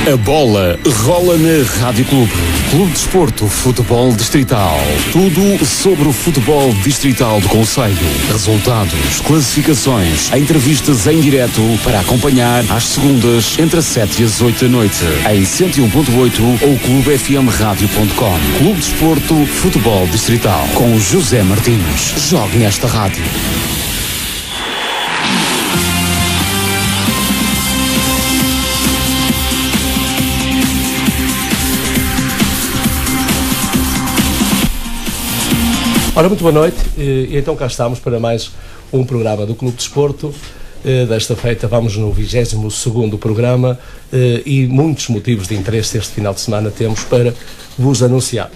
A bola rola na Rádio Clube. Clube de Desporto Futebol Distrital. Tudo sobre o futebol distrital do concelho. Resultados, classificações, entrevistas em direto para acompanhar às segundas entre as 7 e as 8 da noite. Em 101.8 ou clubefmradio.com. Clube de Desporto Futebol Distrital. Com José Martins. Jogue nesta rádio. Ora, muito boa noite, e então cá estamos para mais um programa do Clube de Desporto. Desta feita vamos no 22º programa e muitos motivos de interesse este final de semana temos para vos anunciar.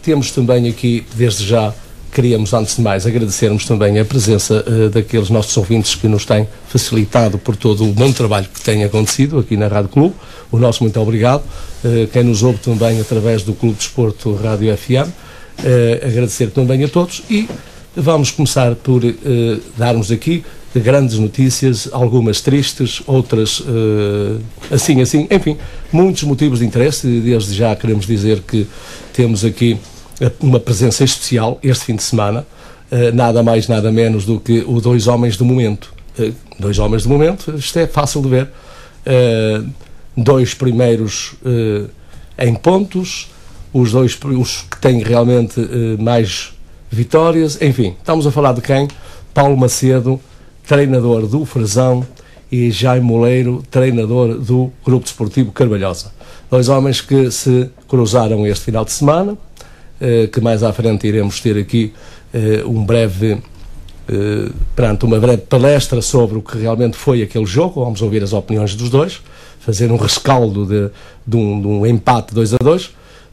Temos também aqui, desde já, queríamos antes de mais agradecermos também a presença daqueles nossos ouvintes que nos têm facilitado por todo o bom trabalho que tem acontecido aqui na Rádio Clube. O nosso muito obrigado. Quem nos ouve também através do Clube de Desporto Rádio FM. Agradecer também a todos e vamos começar por darmos aqui grandes notícias, algumas tristes, outras assim, enfim, muitos motivos de interesse. Desde já queremos dizer que temos aqui uma presença especial este fim de semana, nada mais, nada menos do que os dois homens do momento. Dois homens do momento, isto é fácil de ver, dois primeiros em pontos, os que têm realmente mais vitórias, enfim, estamos a falar de quem? Paulo Macedo, treinador do Frazão, e Jaime Moleiro, treinador do Grupo Desportivo Carvalhosa. Dois homens que se cruzaram este final de semana, que mais à frente iremos ter aqui uma breve palestra sobre o que realmente foi aquele jogo. Vamos ouvir as opiniões dos dois, fazer um rescaldo de um empate 2-2.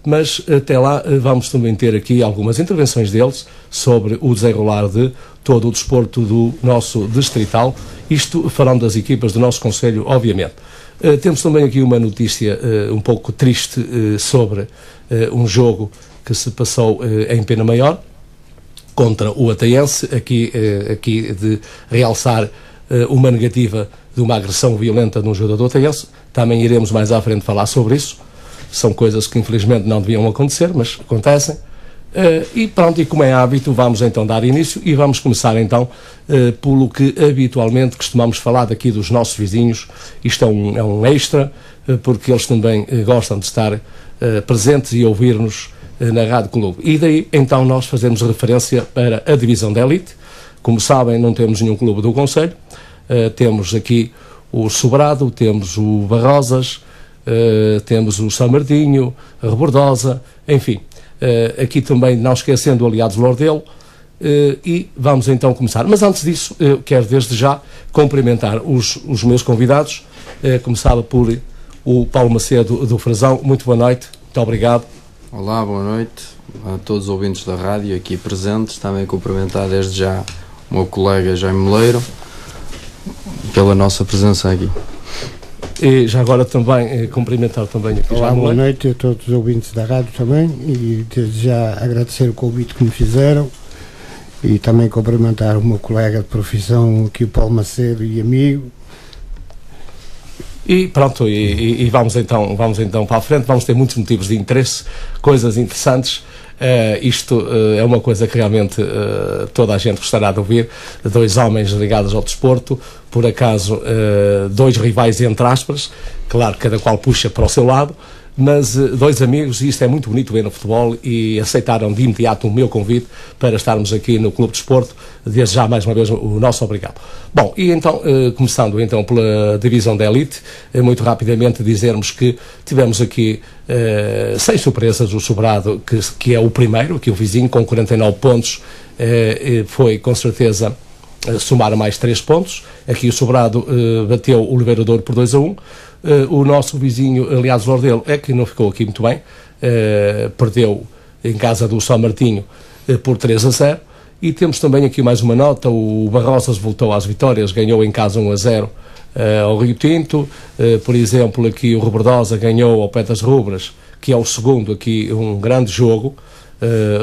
Mas até lá vamos também ter aqui algumas intervenções deles sobre o desenrolar de todo o desporto do nosso distrital, isto falando das equipas do nosso concelho, obviamente. Temos também aqui uma notícia um pouco triste sobre um jogo que se passou em Pena Maior contra o Ataiense, aqui de realçar uma negativa de uma agressão violenta de um jogador do Ataiense. Também iremos mais à frente falar sobre isso. São coisas que infelizmente não deviam acontecer, mas acontecem. E pronto, e como é hábito, vamos então dar início e vamos começar então pelo que habitualmente costumamos falar daqui dos nossos vizinhos. Isto é um extra, porque eles também gostam de estar presentes e ouvir-nos na Rádio Clube. E daí então nós fazemos referência para a divisão da elite. Como sabem, não temos nenhum clube do concelho. Temos aqui o Sobrado, temos o Barrosas, temos o São Martinho, a Rebordosa, enfim, aqui também não esquecendo aliados Lordelo, e vamos então começar. Mas antes disso, eu quero desde já cumprimentar os meus convidados. Começava por o Paulo Macedo do Frazão. Muito boa noite, muito obrigado. Olá, boa noite a todos os ouvintes da rádio aqui presentes. Também cumprimentar desde já o meu colega Jaime Moleiro pela nossa presença aqui. E já agora também cumprimentar também aqui. Olá, boa noite a todos os ouvintes da rádio também, e desde já agradecer o convite que me fizeram e também cumprimentar o meu colega de profissão aqui, o Paulo Macedo, e amigo. E pronto, e vamos então para a frente. Vamos ter muitos motivos de interesse, coisas interessantes. Isto é uma coisa que realmente toda a gente gostará de ouvir. Dois homens ligados ao desporto, por acaso dois rivais entre aspas, claro, cada qual puxa para o seu lado, mas dois amigos, e isto é muito bonito ver no futebol, e aceitaram de imediato o meu convite para estarmos aqui no Clube de Desporto. Desde já, mais uma vez, o nosso obrigado. Bom, e então, começando então pela divisão da elite, muito rapidamente dizermos que tivemos aqui, sem surpresas, o Sobrado, que é o primeiro, que o vizinho, com 49 pontos, foi com certeza somar mais 3 pontos. Aqui o Sobrado bateu o Oliveira de Ouro por 2-1. O nosso vizinho, aliás, Lordelo, é que não ficou aqui muito bem, perdeu em casa do São Martinho por 3-0. E temos também aqui mais uma nota: o Barrosas voltou às vitórias, ganhou em casa 1-0 ao Rio Tinto. Por exemplo, aqui o Rebordosa ganhou ao Petas Rubras, que é o segundo aqui, um grande jogo.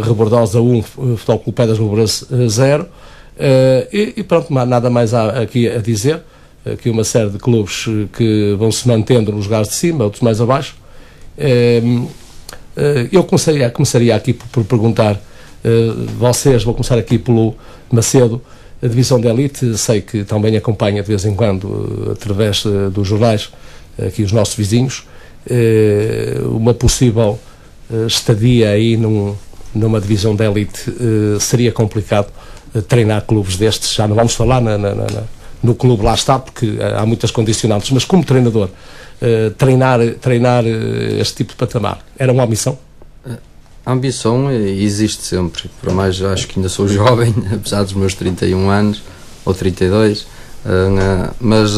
Rebordosa 1, Futebol Clube Petas Rubras 0. E pronto, nada mais há aqui a dizer. aqui uma série de clubes que vão se mantendo nos lugares de cima, outros mais abaixo. Eu começaria aqui por perguntar, vocês, vou começar aqui pelo Macedo, a divisão de elite, sei que também acompanha de vez em quando, através dos jornais, aqui os nossos vizinhos, uma possível estadia aí numa divisão de elite, seria complicado treinar clubes destes. Já não vamos falar no clube lá está, porque há muitas condicionantes, mas como treinador, treinar este tipo de patamar, era uma ambição? A ambição existe sempre, por mais acho que ainda sou jovem, apesar dos meus 31 anos, ou 32, mas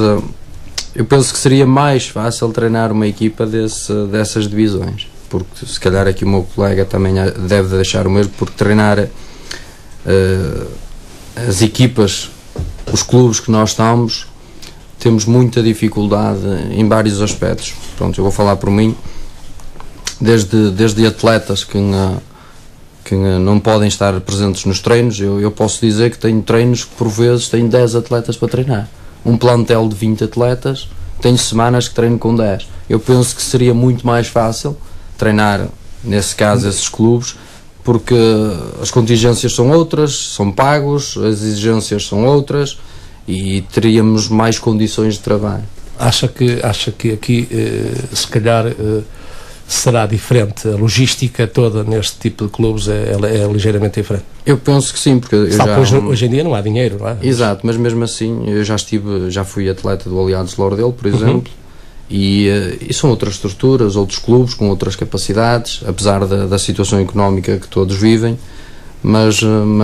eu penso que seria mais fácil treinar uma equipa dessas divisões, porque se calhar aqui o meu colega também deve deixar o mesmo, porque treinar as equipas, os clubes que nós estamos, temos muita dificuldade em vários aspectos. Pronto, eu vou falar por mim, desde atletas que não podem estar presentes nos treinos. Eu posso dizer que tenho treinos que por vezes tenho 10 atletas para treinar, um plantel de 20 atletas, tenho semanas que treino com 10. Eu penso que seria muito mais fácil treinar, nesse caso, esses clubes, porque as contingências são outras, são pagos, as exigências são outras e teríamos mais condições de trabalho. Acha que aqui, se calhar, será diferente? A logística toda neste tipo de clubes é ligeiramente diferente? Eu penso que sim, porque hoje em dia não há dinheiro, não é? Exato, mas mesmo assim eu já fui atleta do Aliados Lourdelo, por exemplo, e são outras estruturas, outros clubes com outras capacidades, apesar da situação económica que todos vivem, mas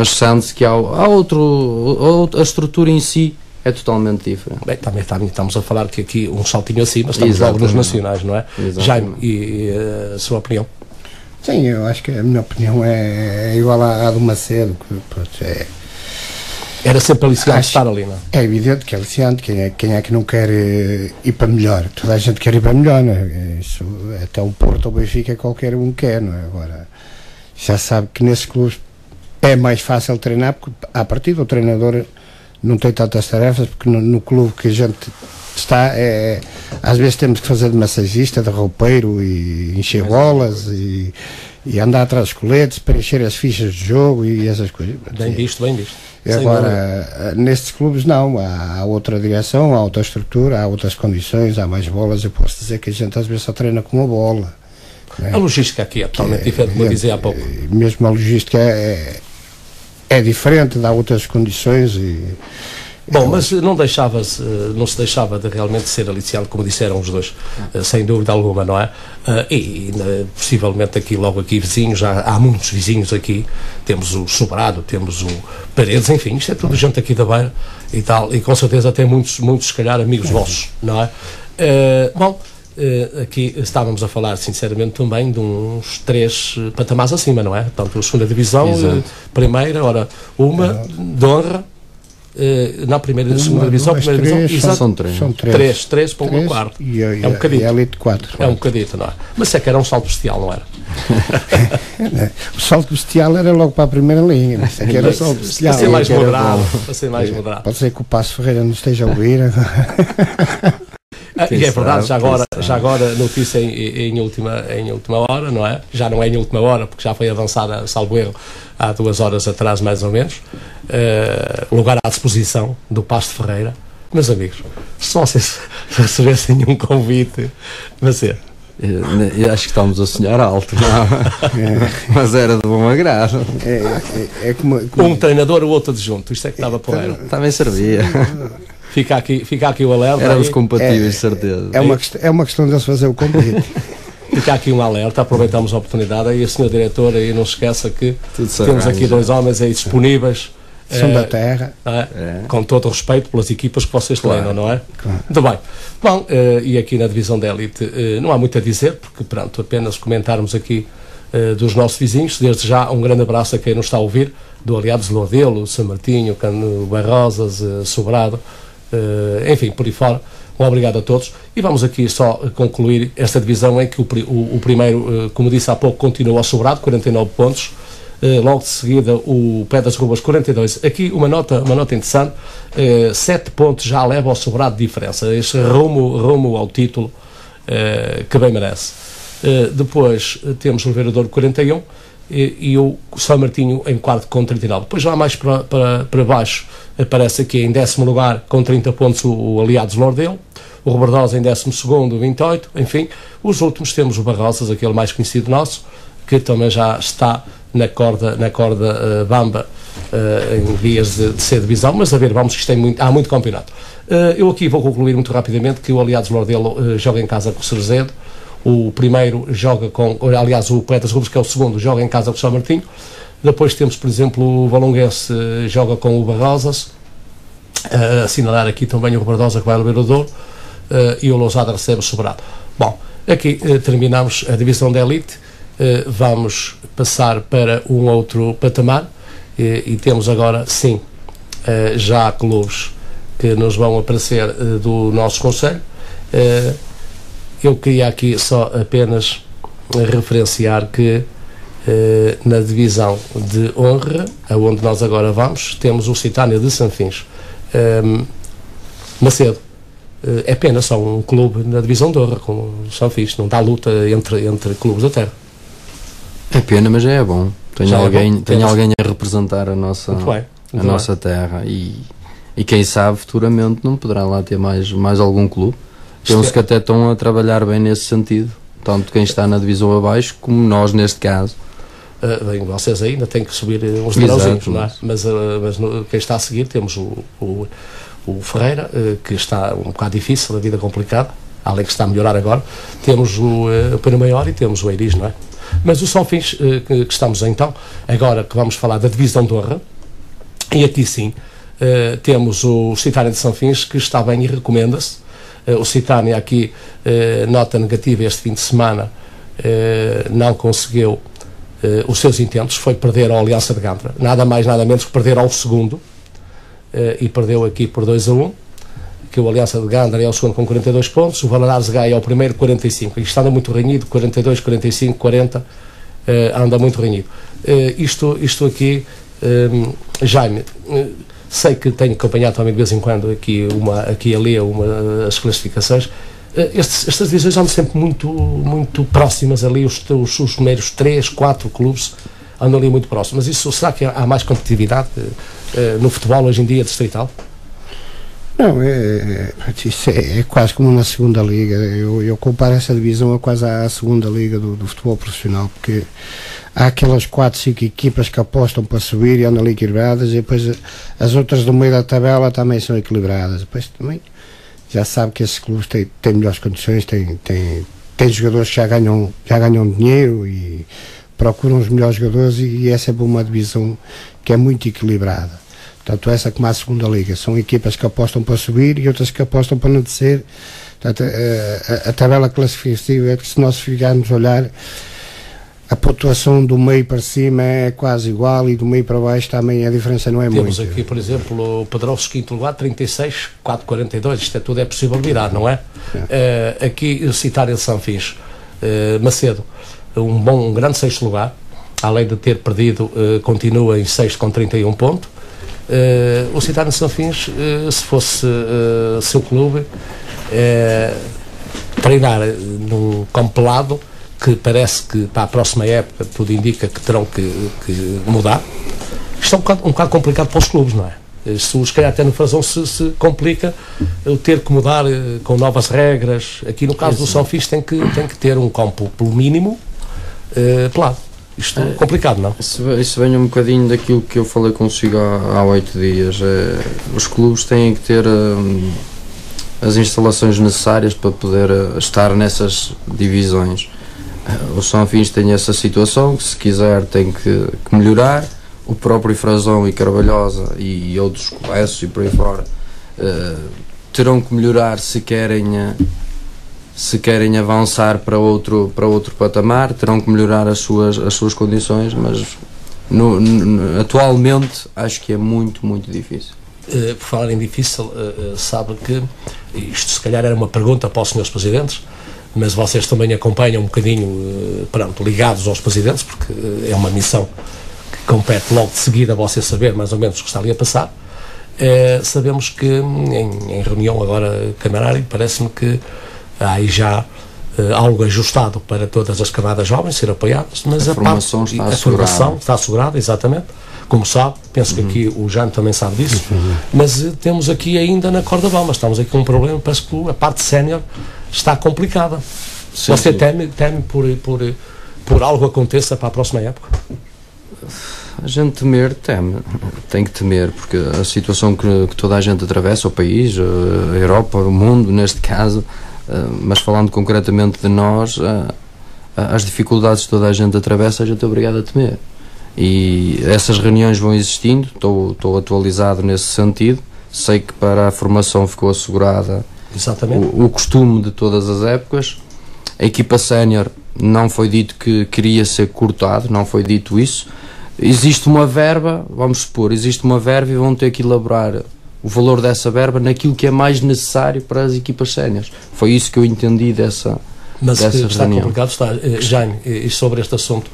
sente-se que há a estrutura em si é totalmente diferente. Bem, também estamos a falar que aqui um saltinho acima, estamos logo nos nacionais, não é? Exatamente. Jaime, e a sua opinião? Sim, eu acho que a minha opinião é igual à do Macedo. Era sempre aliciante estar ali, não é? É evidente que é aliciante. Quem é que não quer ir para melhor? Toda a gente quer ir para melhor, não é? Isso, até o Porto ou o Benfica qualquer um quer, não é? Agora, já sabe que nesses clubes é mais fácil treinar, porque à partida o treinador não tem tantas tarefas, porque no clube que a gente está, às vezes temos que fazer de massagista, de roupeiro e encher bolas e andar atrás dos coletes, preencher as fichas de jogo e essas coisas. Bem visto. Agora, nestes clubes não, há outra direção, há outra estrutura, há outras condições, há mais bolas. Eu posso dizer que a gente às vezes só treina com uma bola. A logística aqui é totalmente diferente, como eu dizia há pouco. Mesmo a logística é diferente, dá outras condições Bom, mas não se deixava de realmente ser aliciante, como disseram os dois, sem dúvida alguma, não é? Possivelmente logo aqui vizinhos, há muitos vizinhos aqui, temos o Sobrado, temos o Paredes, enfim, isto é tudo gente aqui da Beira e tal, e com certeza até muitos se calhar amigos vossos, não é? Aqui estávamos a falar sinceramente também de uns 3 patamares acima, não é? Portanto, a segunda divisão, primeira, uma de honra, na primeira e segunda divisão, primeira divisão, são 3. São 3 para uma quarta. É um bocadito. E a elite 4. É um bocadito, não é? Mas é que era um salto bestial, não era? O salto bestial era logo para a primeira linha. Isso aqui era o salto bestial. Para ser mais moderado. Pode ser que o Passo Ferreira não esteja a ouvir agora. E é verdade, já agora notícia em última hora, não é? Já não é em última hora, porque já foi avançada, salvo erro, há 2 horas atrás, mais ou menos, lugar à disposição do Pasto Ferreira. Meus amigos, se vocês recebessem um convite, eu acho que estamos a sonhar alto, mas era de bom agrado. Um treinador, o outro adjunto, isto é que estava por aí. Também servia. Fica aqui o alerta. Éramos compatíveis, certeza. É uma questão de eles fazer o convite. Fica aqui um alerta, aproveitamos a oportunidade. E a senhora diretora, aí não se esqueça que temos aqui 2 homens aí disponíveis. São da terra. Com todo o respeito pelas equipas que vocês treinam, não é? Claro. Muito bem. Bom, e aqui na divisão de elite não há muito a dizer, porque pronto, apenas comentarmos aqui dos nossos vizinhos. Desde já um grande abraço a quem nos está a ouvir, do Aliados Lourdelo, São Martinho, Cano Barrosas, Sobrado, enfim, por aí fora. Um obrigado a todos. E vamos aqui só concluir esta divisão em que o primeiro, como disse há pouco, continua ao Sobrado, 49 pontos. logo de seguida o Pé das Rubas 42. Aqui uma nota interessante, 7 pontos já leva ao sobrado de diferença, este rumo ao título que bem merece. Depois temos o Oliveira Douro 41 e o São Martinho em quarto com 39. Depois lá mais para baixo aparece aqui em 10º lugar com 30 pontos o Aliados Lordelo, o Rebordosa em 12º 28, enfim, os últimos temos o Barrosas, aquele mais conhecido nosso, que também já está na corda bamba, em vias de ser divisão, mas a ver, vamos que há muito campeonato. Eu aqui vou concluir muito rapidamente que o Aliados Lordelo joga em casa com o Cerezedo, o primeiro joga com, aliás, o Poetas Rubens, que é o segundo, joga em casa com o São Martinho. Depois temos, por exemplo, o Valonguense joga com o Barrosas, assinalar aqui também o Rebordosa que vai ao Oliveira Douro, e o Lousada recebe o Sobrado. Bom, aqui terminamos a divisão da elite, vamos passar para um outro patamar, e temos agora, sim, já clubes que nos vão aparecer do nosso concelho. Eu queria aqui só apenas referenciar que na divisão de honra, aonde nós agora vamos, temos o Citânia de Sanfins. Macedo, é pena só um clube na divisão de honra com o Sanfins, não dá luta entre clubes da terra. É pena, mas é bom. Tem alguém a representar a nossa terra e quem sabe futuramente não poderá lá ter mais algum clube. Penso que até estão a trabalhar bem nesse sentido, tanto quem está na divisão abaixo como nós neste caso. Bem, vocês ainda têm que subir uns degrauzinhos, não é? Mas quem está a seguir temos o Ferreira, que está um bocado difícil, a vida complicada, além que está a melhorar agora. Temos o Pena Maior e temos o Eiris, não é? Mas o Sanfins, que estamos então, agora que vamos falar da divisão de honra, e aqui sim, temos o Citânia de Sanfins, que está bem e recomenda-se. O Citânia aqui, nota negativa este fim de semana, não conseguiu os seus intentos, foi perder ao Aliança de Gandra, nada mais nada menos que perder ao segundo, e perdeu aqui por 2-1, que o Aliança de Gandra é o segundo com 42 pontos, o Valadares Gaia é o primeiro 45, isto anda muito renhido, 42, 45, 40, anda muito renhido. Isto aqui, Jaime, sei que tenho acompanhado também de vez em quando aqui e ali as classificações. Estas divisões andam sempre muito próximas ali, os primeiros 3, 4 clubes andam ali muito próximos. Mas isso, será que há mais competitividade no futebol hoje em dia distrital? Não, isso é quase como na segunda liga. Eu comparo essa divisão quase à segunda liga do futebol profissional, porque há aquelas 4, 5 equipas que apostam para subir e andam ali equilibradas, e depois as outras do meio da tabela também são equilibradas. Depois também já sabe que esses clubes têm melhores condições, têm jogadores que já ganham dinheiro e procuram os melhores jogadores, e é sempre uma divisão que é muito equilibrada. Tanto essa como a segunda liga. São equipas que apostam para subir e outras que apostam para não descer. Portanto, a tabela classificativa é que, se nós ficarmos a olhar, a pontuação do meio para cima é quase igual, e do meio para baixo também a diferença não é muito. Temos aqui, por exemplo, o Pedroso, quinto lugar, 36, 4,42. Isto tudo é possível virar, não é? Aqui, o Citânia de Sanfins, Macedo, um grande sexto lugar, além de ter perdido, continua em sexto com 31 pontos. O Citânia de Sanfins, se fosse seu clube, treinar num campo pelado, que parece que para a próxima época tudo indica que terão que mudar. Isto é um bocado complicado para os clubes, não é? Se calhar até no Frazão se complica o ter que mudar com novas regras. Aqui no caso do Sanfins tem que ter um campo pelo mínimo pelado. Isto é complicado, não? Isso vem um bocadinho daquilo que eu falei consigo há 8 dias. Os clubes têm que ter as instalações necessárias para poder estar nessas divisões. O Sanfins tem essa situação, que se quiser tem que melhorar. O próprio Frazão e Carvalhosa e outros colégios e por aí fora terão que melhorar se querem avançar para outro patamar, terão que melhorar as suas condições, mas atualmente acho que é muito difícil. Por falar em difícil, sabe que isto se calhar era uma pergunta para os senhores presidentes, mas vocês também acompanham um bocadinho, ligados aos presidentes, porque é uma missão compete logo de seguida a você saber mais ou menos o que está ali a passar. Sabemos que em reunião agora camarária, parece-me que há aí já algo ajustado para todas as camadas jovens ser apoiadas, mas a formação está assegurada. A formação está assegurada, exatamente, como sabe, penso que aqui o Jânio também sabe disso, mas temos aqui ainda na corda bamba, estamos aqui com um problema, parece que a parte sénior está complicada. Sim, você teme por algo aconteça para a próxima época? A gente temer, tem que temer, porque a situação que toda a gente atravessa, o país, a Europa, o mundo, neste caso, mas falando concretamente de nós, as dificuldades que toda a gente atravessa, a gente é obrigado a temer. E essas reuniões vão existindo, estou atualizado nesse sentido, sei que para a formação ficou assegurada o costume de todas as épocas. A equipa sénior não foi dito que queria ser cortado, não foi dito isso. Existe uma verba, vamos supor, existe uma verba e vão ter que elaborar o valor dessa verba naquilo que é mais necessário para as equipas séniores. Foi isso que eu entendi dessa reunião. Está complicado, está, Jaime, e sobre este assunto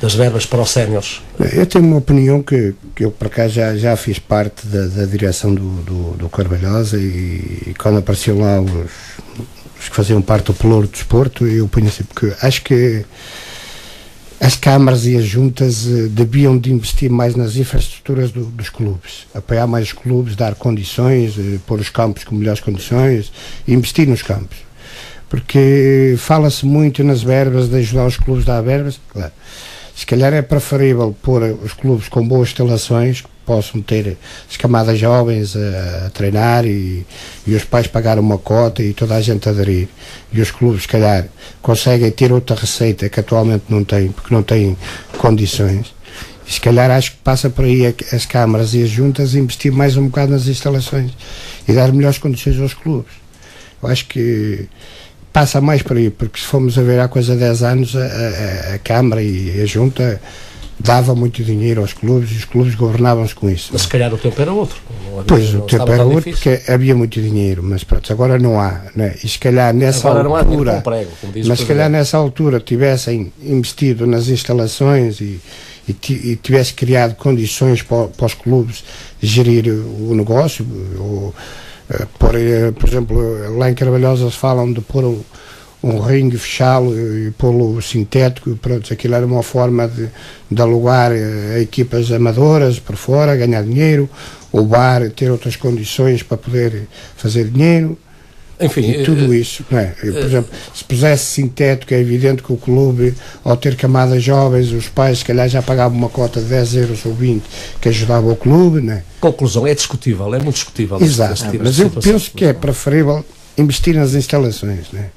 das verbas para os séniores? Eu tenho uma opinião que eu por acaso já fiz parte da direção do Carvalhosa e quando apareciam lá os que faziam parte do Pelouro do Desporto, eu ponho assim, porque acho que as câmaras e as juntas deviam de investir mais nas infraestruturas dos clubes, apoiar mais os clubes, dar condições, pôr os campos com melhores condições, investir nos campos, porque fala-se muito nas verbas, de ajudar os clubes a dar verbas, claro. Se calhar é preferível pôr os clubes com boas instalações, que possam ter as camadas jovens a treinar e os pais pagar uma cota e toda a gente aderir. E os clubes, se calhar, conseguem ter outra receita que atualmente não têm, porque não têm condições. E se calhar acho que passa por aí as câmaras e as juntas a investir mais um bocado nas instalações e dar melhores condições aos clubes. Eu acho que passa mais por aí, porque se formos a ver há coisa de 10 anos a Câmara e a Junta dava muito dinheiro aos clubes e os clubes governavam-se com isso. Mas se calhar o tempo era outro. Pois, o tempo era outro porque havia muito dinheiro, mas pronto, agora não há, né? E se calhar nessa altura, mas se calhar nessa altura tivessem investido nas instalações e tivesse criado condições para os clubes gerir o negócio, por exemplo, lá em Carvalhosa falam de pôr um ringue, fechá-lo e pô-lo sintético, pronto, aquilo era uma forma de alugar a equipas amadoras por fora, ganhar dinheiro, o bar ter outras condições para poder fazer dinheiro. Enfim, e tudo isso, não é? Por exemplo, se pusesse sintético, é evidente que o clube, ao ter camadas jovens, os pais se calhar já pagavam uma cota de 10 euros ou 20 que ajudava o clube, não é? Conclusão, é discutível, é muito discutível. Exato, mas eu penso que é preferível investir nas instalações, não é?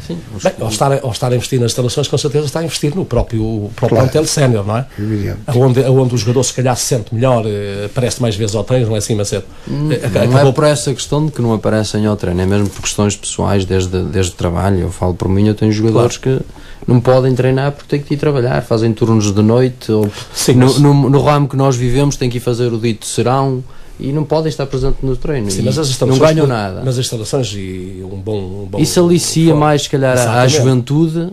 Sim. Bem, ao estar a investir nas instalações, com certeza está a investir no próprio plantel sénior, não é? Evidente. Onde o jogador se calhar se sente melhor, aparece mais vezes ao treino, não é assim, Macedo? Não é por essa questão de que não aparecem ao treino, é mesmo por questões pessoais, desde trabalho. Eu falo por mim, eu tenho jogadores que não podem treinar porque têm que ir trabalhar, fazem turnos de noite, ou sim, no ramo que nós vivemos tem que ir fazer o dito serão, e não podem estar presentes no treino. Sim, mas não ganham nada. Mas as instalações e um bom isso alicia mais, se calhar, à juventude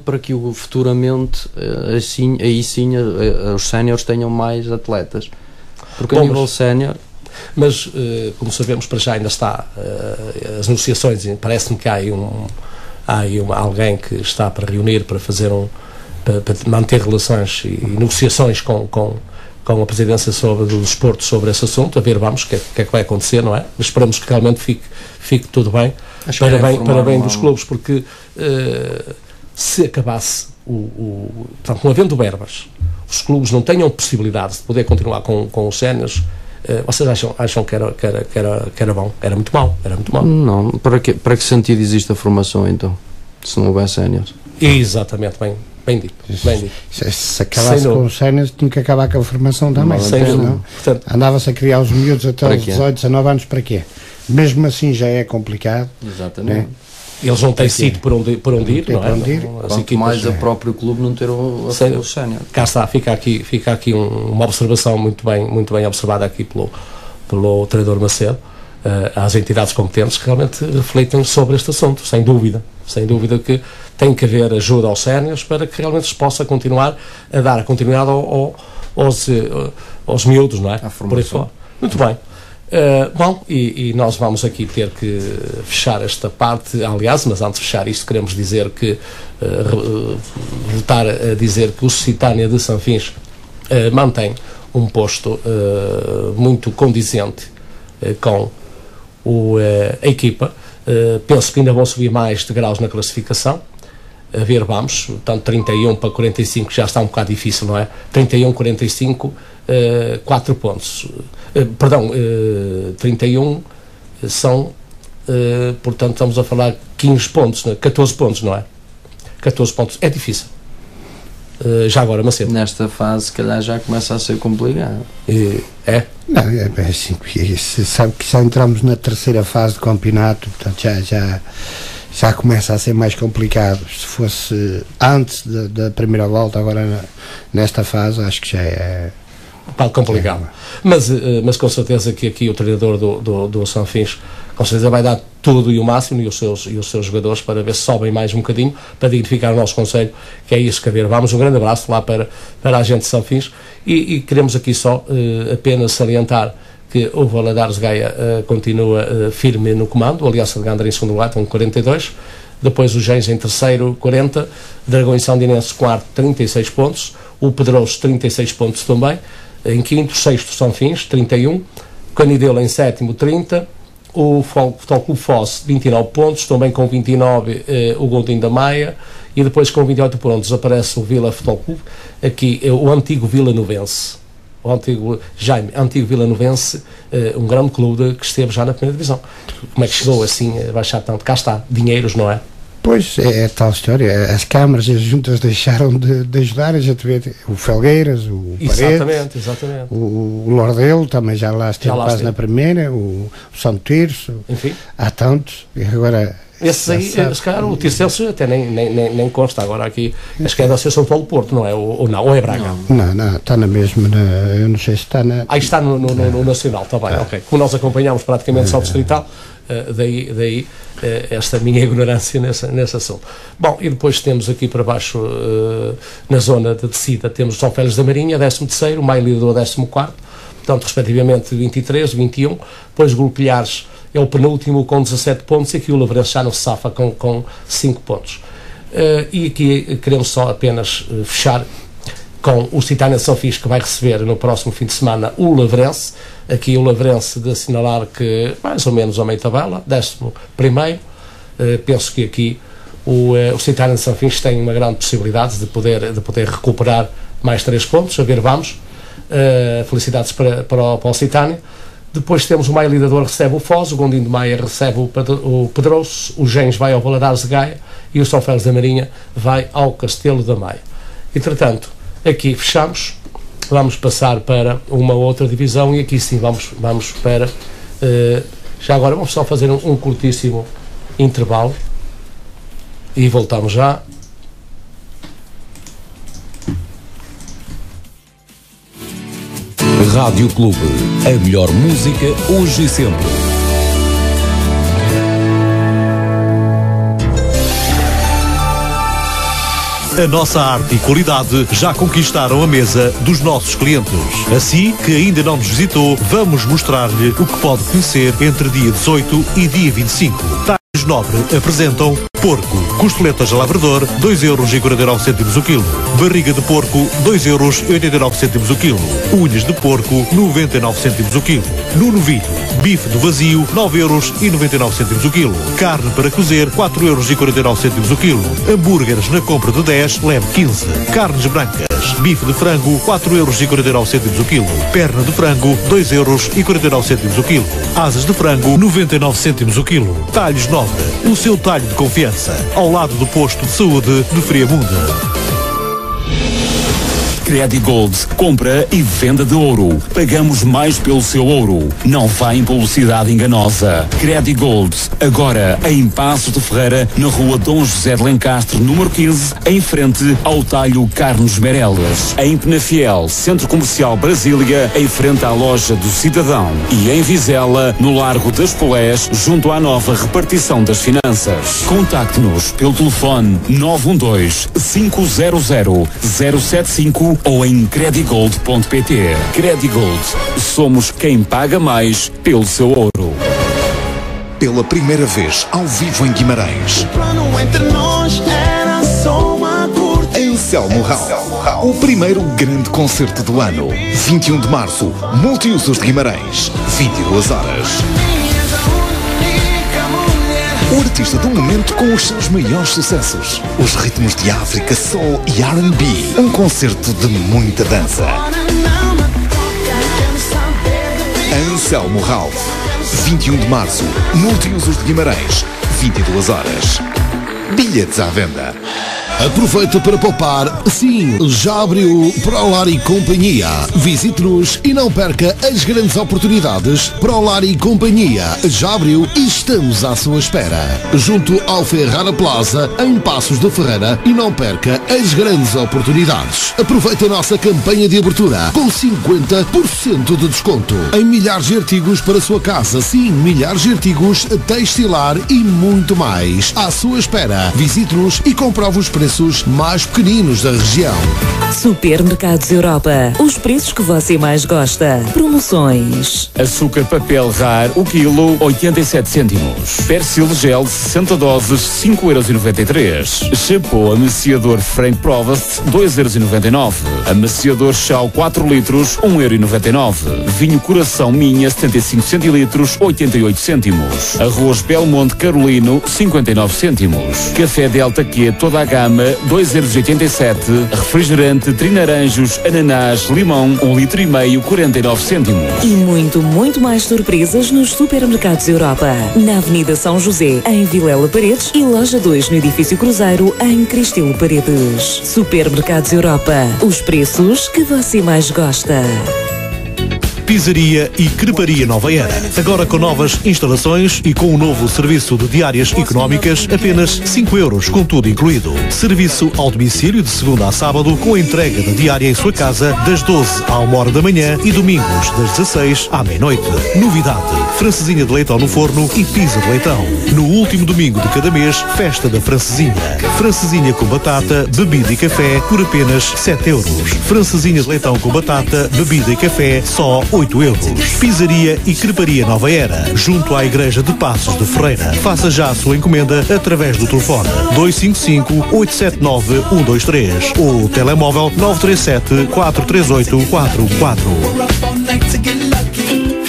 para que futuramente aí sim os séniores tenham mais atletas. Porque a nível sénior. Mas, como sabemos, para já ainda está as negociações, parece-me que há aí alguém que está para reunir, para fazer para manter relações e negociações com a presidência do desporto sobre esse assunto, a ver, vamos, o que é que vai acontecer, não é? Mas esperamos que realmente fique tudo bem, para bem dos clubes, porque se acabasse portanto, não havendo verbas, os clubes não tenham possibilidade de poder continuar com os séniores, vocês acham que era bom? Era muito mau? Não, para que sentido existe a formação então, se não houver séniores? Exatamente, bem dito. Se acabasse com os séniores, tinha que acabar com a formação também. Andava-se a criar os miúdos até aos 18, 19 anos, para quê? Mesmo assim já é complicado. Exatamente. Né? Eles não têm sítio por onde ir, não é? Quanto mais o próprio clube não ter o sénior. Cá está, fica aqui uma observação muito bem observada aqui pelo treinador Macedo. às entidades competentes que realmente reflitem sobre este assunto, sem dúvida que tem que haver ajuda aos séniores para que realmente se possa continuar a dar a continuidade aos miúdos, não é? Por aí fora. Muito bem. Bom, e nós vamos aqui ter que fechar esta parte, aliás, mas antes de fechar isto queremos dizer que voltar a dizer que o Lusitânia de Sanfins mantém um posto muito condizente com a equipa. Penso que ainda vão subir mais de graus na classificação. A ver, vamos, portanto 31 para 45 já está um bocado difícil, não é? 31, 45, 4 pontos. Perdão, 31 são, portanto estamos a falar 15 pontos, 14 pontos, não é? 14 pontos, é difícil. Já agora, Macedo. Nesta fase, se calhar, já começa a ser complicado. É? Não, é assim, sabe que já entramos na terceira fase do campeonato, portanto já começa a ser mais complicado. Se fosse antes da primeira volta, agora nesta fase, acho que já é um pouco complicado. Mas com certeza que aqui o treinador do Sanfins com certeza vai dar tudo e o máximo, e os seus jogadores, para ver se sobem mais um bocadinho, para dignificar o nosso conselho, que é isso que a ver. Vamos, um grande abraço lá para a gente de Sanfins, e queremos aqui só apenas salientar que o Valadares Gaia continua firme no comando, o Aliança de Gandra em segundo lugar com 42, depois o Gens em terceiro 40, Dragões Sandinenses quarto 36 pontos, o Pedroso 36 pontos também, em quinto, sexto Sanfins 31, Canidelo em sétimo 30, o Futebol Clube Foz 29 pontos, também com 29 o Gondim da Maia, e depois com 28 pontos aparece o Vila Futebol Clube, aqui o antigo Vila Novense, o antigo Vila Novense, um grande clube que esteve já na primeira divisão. Como é que chegou assim a baixar tanto? Cá está, dinheiros, não é? Pois, é tal história. As câmaras e as juntas deixaram de ajudar. A gente vê o Felgueiras, o Paredes, exatamente. O Lordelo também já lá esteve quase na primeira, o Santo Tirso, enfim, há tantos, e agora... Esses aí, se calhar, o Tircense até nem consta agora aqui. Acho que é da Associação Paulo Porto, não é? Ou não? Ou é Braga? Não, está na mesma, eu não sei se está na... Aí está no Nacional, está bem, ok. Como nós acompanhamos praticamente só o Distrital, daí esta minha ignorância nesse assunto. Bom, e depois temos aqui para baixo, na zona de descida, temos São Félix da Marinha, 13º, o Maio Lidador, 14º, portanto, respectivamente 23, 21, depois Golpilhares é o penúltimo com 17 pontos, e aqui o Lavrense já não se safa com 5 pontos. E aqui queremos só apenas fechar com o Lusitânia de Sanfins, que vai receber no próximo fim de semana o Lavrense. Aqui o Lavrense, de assinalar que mais ou menos a meio tabela, 11º. Penso que aqui o Lusitânia de Sanfins tem uma grande possibilidade de poder recuperar mais 3 pontos. A ver, vamos. Felicidades para o Lusitânia. Depois temos o Maia Lidador, recebe o Foz, o Gondim de Maia recebe o Pedroso, o Gens vai ao Valadares de Gaia e o São Félix da Marinha vai ao Castelo da Maia. Entretanto, aqui fechamos, vamos passar para uma outra divisão, e aqui sim vamos para... já agora vamos só fazer um curtíssimo intervalo e voltamos já. Rádio Clube, a melhor música hoje e sempre. A nossa arte e qualidade já conquistaram a mesa dos nossos clientes. Assim que ainda não nos visitou, vamos mostrar-lhe o que pode conhecer entre dia 18 e dia 25. Talhos Nobre apresentam porco, costeletas a lavrador, 2,49€ o quilo. Barriga de porco, 2,89€ o quilo. Unhas de porco, 99 o quilo. No novilho, bife do vazio, 9,99€ o quilo. Carne para cozer, 4,49€ o quilo. Hambúrgueres na compra de 10, leve 15. Carnes brancas, bife de frango, 4,49€ o quilo. Perna de frango, 2,49€ o quilo. Asas de frango, 99 o quilo. Talhos Nobre, o seu talho de confiança, ao lado do posto de saúde de Friamunda. Credigold, compra e venda de ouro. Pagamos mais pelo seu ouro. Não vá em publicidade enganosa. Credigold, agora em Paços de Ferreira, na rua Dom José de Lencastre, número 15, em frente ao talho Carlos Meireles. Em Penafiel, Centro Comercial Brasília, em frente à loja do Cidadão. E em Vizela, no Largo das Polés, junto à nova repartição das finanças. Contacte-nos pelo telefone 912-500-075 ou em credigold.pt. Credigold, somos quem paga mais pelo seu ouro. Pela primeira vez ao vivo em Guimarães, Anselmo Rao, o primeiro grande concerto do ano. 21 de março, Multiusos de Guimarães, 22 horas. O artista do momento com os seus maiores sucessos, os ritmos de África, soul e R&B. Um concerto de muita dança. Anselmo Rao, 21 de março, Multiusos de Guimarães, 22 horas. Bilhetes à venda. Aproveita para poupar. Sim, já abriu Prolar e Companhia. Visite-nos e não perca as grandes oportunidades. Prolar e Companhia já abriu e estamos à sua espera. Junto ao Ferrara Plaza, em Paços de Ferreira, e não perca as grandes oportunidades. Aproveita a nossa campanha de abertura com 50% de desconto em milhares de artigos para a sua casa. Sim, milhares de artigos textilar e muito mais. À sua espera. Visite-nos e comprove os preços mais pequeninos da região. Supermercados Europa. Os preços que você mais gosta. Promoções. Açúcar papel rar, o quilo, 87 cêntimos. Persil gel, 60 doses, 5,93 €. Shampoo amaciador Frank Provost, 2,99 €. Amaciador Chau, 4 litros, 1,99 €. Vinho Coração Minha, 75 centilitros, 88 cêntimos. Arroz Belmonte Carolino, 59 cêntimos. Café Delta Q, toda a gama, 2,87 €. Refrigerante Trinaranjos, ananás, limão, 1,5 litro, 49 cêntimos. E muito, muito mais surpresas nos Supermercados Europa. Na Avenida São José, em Vilela Paredes, e Loja 2 no Edifício Cruzeiro, em Cristilo Paredes. Supermercados Europa. Os preços que você mais gosta. Pizzaria e Creparia Nova Era. Agora com novas instalações e com um novo serviço de diárias económicas, apenas 5 € com tudo incluído. Serviço ao domicílio de segunda a sábado, com a entrega da diária em sua casa, das 12 à 1h da manhã e domingos das 16 à meia-noite. Novidade: francesinha de leitão no forno e pizza de leitão. No último domingo de cada mês, festa da francesinha. Francesinha com batata, bebida e café por apenas 7 €. Francesinha de leitão com batata, bebida e café, só 8 €. Pizzaria e Creparia Nova Era, junto à Igreja de Paços de Ferreira. Faça já a sua encomenda através do telefone 255-879-123 ou telemóvel 937-438-44.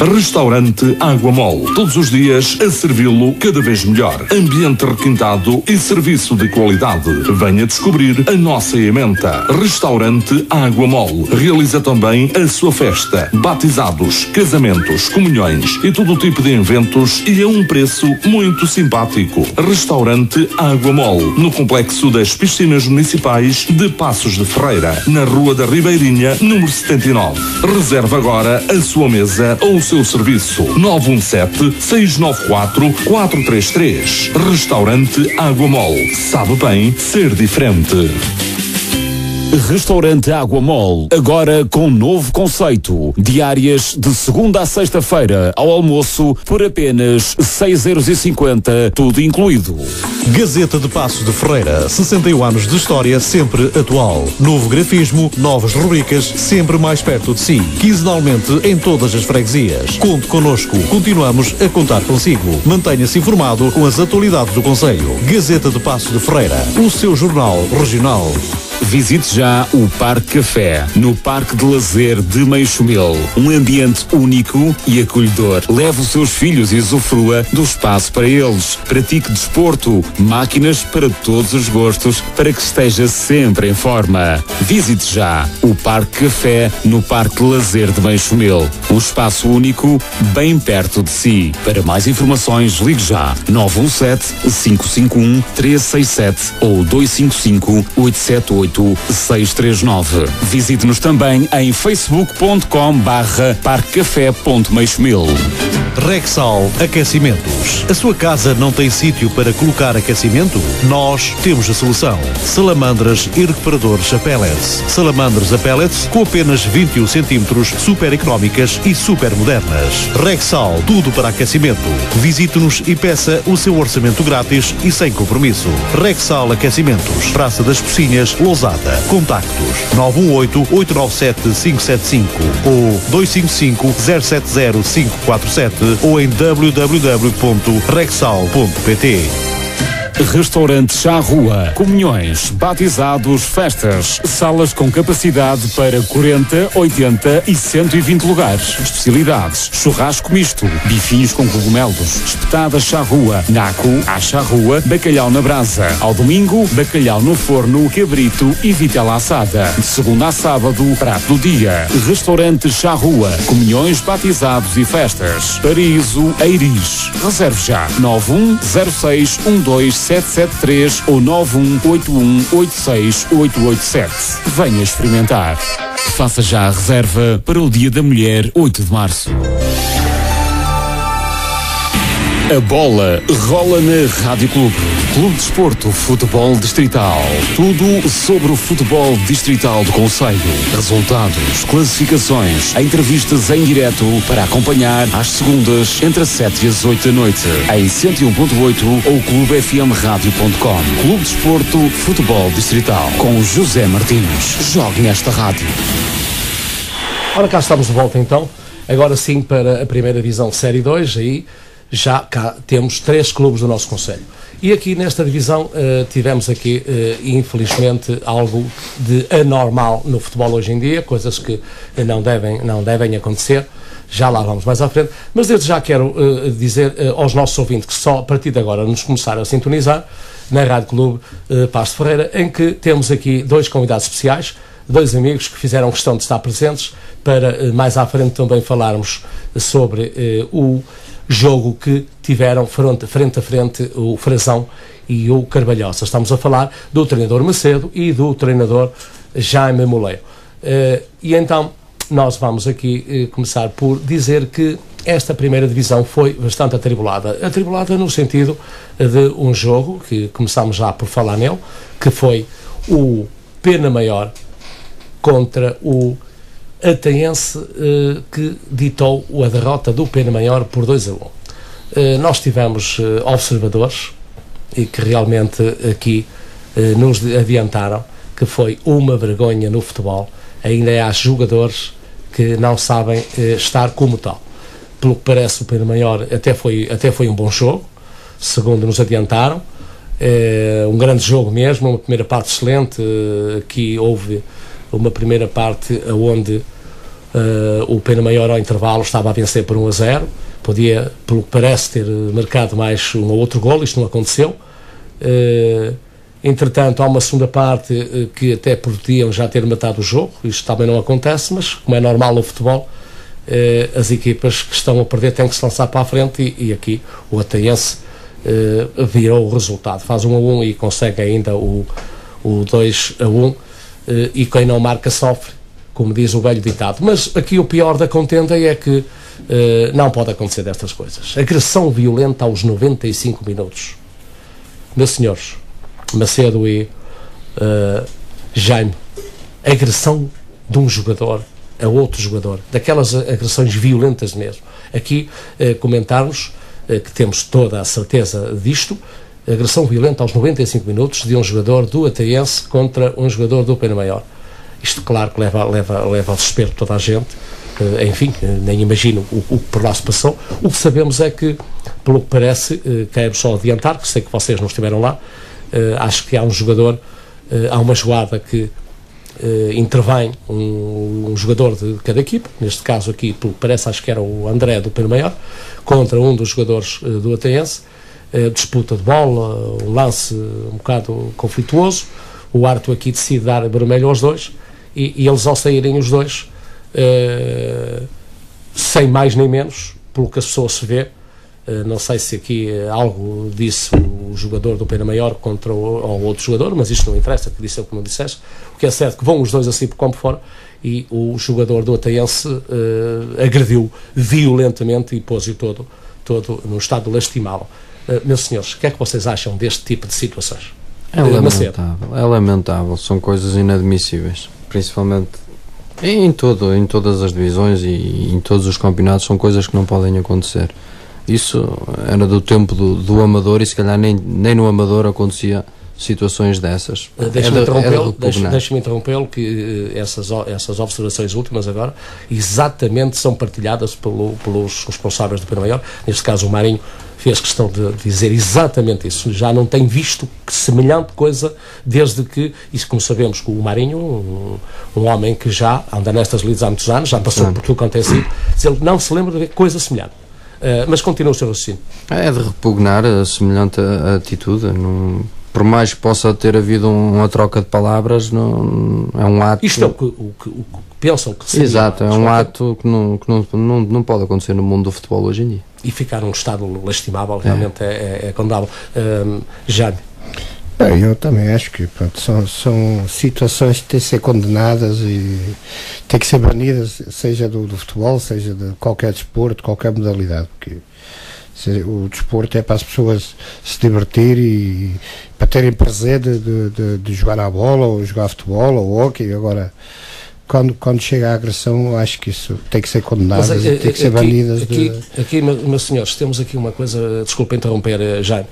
Restaurante Água Mole. Todos os dias a servi-lo cada vez melhor. Ambiente requintado e serviço de qualidade. Venha descobrir a nossa ementa. Restaurante Água Mole. Realiza também a sua festa. Batizados, casamentos, comunhões e todo tipo de eventos e a um preço muito simpático. Restaurante Água Mole. No complexo das piscinas municipais de Paços de Ferreira. Na Rua da Ribeirinha, número 79. Reserva agora a sua mesa ou o seu serviço. 917-694-433. Restaurante Água Mole. Sabe bem ser diferente. Restaurante Água Mole, agora com novo conceito. Diárias de segunda a sexta-feira ao almoço por apenas 6,50 €, tudo incluído. Gazeta de Paços de Ferreira, 61 anos de história, sempre atual. Novo grafismo, novas rubricas, sempre mais perto de si. Quinzenalmente em todas as freguesias. Conte connosco, continuamos a contar consigo. Mantenha-se informado com as atualidades do concelho. Gazeta de Paços de Ferreira, o seu jornal regional. Visite já o Parque Café, no Parque de Lazer de Meixomil. Um ambiente único e acolhedor. Leve os seus filhos e usufrua do espaço para eles. Pratique desporto, máquinas para todos os gostos, para que esteja sempre em forma. Visite já o Parque Café, no Parque de Lazer de Meixomil. Um espaço único, bem perto de si. Para mais informações, ligue já 917-551-367 ou 255-878. 98608-639. Visite-nos também em facebook.com/parquecafé.meixomil. Rexal Aquecimentos. A sua casa não tem sítio para colocar aquecimento? Nós temos a solução. Salamandras e recuperadores a pellets. Salamandras a pellets com apenas 21 centímetros, super económicas e super modernas. Rexal, tudo para aquecimento. Visite-nos e peça o seu orçamento grátis e sem compromisso. Rexal Aquecimentos, Praça das Pocinhas, Lousada. Contactos 918-897-575 ou 255-070-547 ou em www.rexal.pt. Restaurante Charrua. Comunhões, batizados, festas, salas com capacidade para 40, 80 e 120 lugares. Especialidades: churrasco misto, bifinhos com cogumelos, espetada Charrua, naco, à Charrua, bacalhau na brasa. Ao domingo, bacalhau no forno, cabrito e vitela assada. De segunda a sábado, prato do dia. Restaurante Charrua. Comunhões, batizados e festas. Paraíso, Eiris. Reserve já. 910612 773 ou 918186887. Venha experimentar. Faça já a reserva para o Dia da Mulher, 8 de março. A bola rola na Rádio Clube. Clube de Desporto Futebol Distrital. Tudo sobre o futebol distrital do concelho. Resultados, classificações, entrevistas em direto para acompanhar às segundas entre as 7 e as 8 da noite. Em 101.8 ou clubefmradio.com. Clube de Desporto Futebol Distrital. Com José Martins. Jogue nesta rádio. Ora, cá estamos de volta então. Agora sim para a primeira divisão Série 2. Aí já cá temos 3 clubes do nosso concelho. E aqui nesta divisão tivemos aqui, infelizmente, algo de anormal no futebol hoje em dia, coisas que não devem acontecer. Já lá vamos mais à frente. Mas desde já quero dizer aos nossos ouvintes que só a partir de agora nos começaram a sintonizar na Rádio Clube Pasto Ferreira, em que temos aqui 2 convidados especiais, 2 amigos que fizeram questão de estar presentes para mais à frente também falarmos sobre o jogo que tiveram frente a frente o Frazão e o Carvalhosa. Estamos a falar do treinador Macedo e do treinador Jaime Moleiro. E então nós vamos aqui começar por dizer que esta primeira divisão foi bastante atribulada. Atribulada no sentido de um jogo, que começámos já por falar nele, que foi o Pena Maior contra o Ataense, que ditou a derrota do Pena Maior por 2-1. Nós tivemos observadores e que realmente aqui nos adiantaram que foi uma vergonha no futebol. Ainda há jogadores que não sabem estar como tal. Pelo que parece, o Pena Maior até foi um bom jogo, segundo nos adiantaram. Um grande jogo mesmo, uma primeira parte excelente. Aqui houve uma primeira parte onde o Pena Maior ao intervalo estava a vencer por 1-0, podia, pelo que parece, ter marcado mais um ou outro golo. Isto não aconteceu. Entretanto, há uma segunda parte que até podiam já ter matado o jogo. Isto também não acontece, mas como é normal no futebol, as equipas que estão a perder têm que se lançar para a frente, e aqui o Ataense virou o resultado, faz 1-1 e consegue ainda o 2-1, e quem não marca sofre, como diz o velho ditado. Mas aqui o pior da contenda é que não pode acontecer destas coisas. Agressão violenta aos 95 minutos. Meus senhores, Macedo e Jaime, agressão de um jogador a outro jogador, daquelas agressões violentas mesmo. Aqui comentarmos que temos toda a certeza disto. Agressão violenta aos 95 minutos de um jogador do Ataense contra um jogador do Pena Maior. Isto, claro, que leva ao desespero de toda a gente. Enfim, nem imagino o que por lá se passou. O que sabemos é que, pelo que parece, quero só adiantar, que sei que vocês não estiveram lá, acho que há um jogador, há uma jogada que intervém um jogador de cada equipe, neste caso aqui, pelo que parece, acho que era o André do Pena Maior, contra um dos jogadores do Ataense. Disputa de bola, um lance um bocado conflituoso. O árbitro aqui decide dar vermelho aos dois, e eles, ao saírem os dois, sem mais nem menos, pelo que as pessoas se vê, Não sei se aqui algo disse o jogador do Pena Maior contra ou outro jogador, mas isto não interessa, que disse ou que não disseste. O que é certo é que vão os dois assim por campo fora e o jogador do Ataense agrediu violentamente e pôs-o todo no estado de lastimá-lo. Meus senhores, o que é que vocês acham deste tipo de situações? É lamentável, são coisas inadmissíveis, principalmente em todas as divisões e em todos os campeonatos, são coisas que não podem acontecer. Isso era do tempo do amador e se calhar nem no amador acontecia situações dessas. Deixa-me interrompê-lo, que essas observações últimas agora exatamente são partilhadas pelos responsáveis do Pena Maior. Neste caso o Marinho fez questão de dizer exatamente isso. Já não tem visto semelhante coisa desde que, isso como sabemos que o Marinho, um homem que já anda nestas lides há muitos anos, já passou por tudo quanto é sido, ele não se lembra de ver coisa semelhante. Mas continua o seu raciocínio. É de repugnar a semelhante atitude. Por mais que possa ter havido uma troca de palavras, não, é um ato... Isto é o que pensam que seria. Exato, é um ato que não pode acontecer no mundo do futebol hoje em dia. E ficar num estado lastimável realmente é condenável. Jane? Eu também acho que são situações que têm que ser condenadas e têm que ser banidas, seja do futebol, seja de qualquer desporto, qualquer modalidade, porque o desporto é para as pessoas se divertir e para terem prazer de jogar à bola, ou jogar futebol, ou hóquei. Agora, quando chega a agressão, acho que isso tem que ser condenado e tem que ser banidas. Aqui, meus senhores, temos aqui uma coisa, desculpa interromper, Jaime,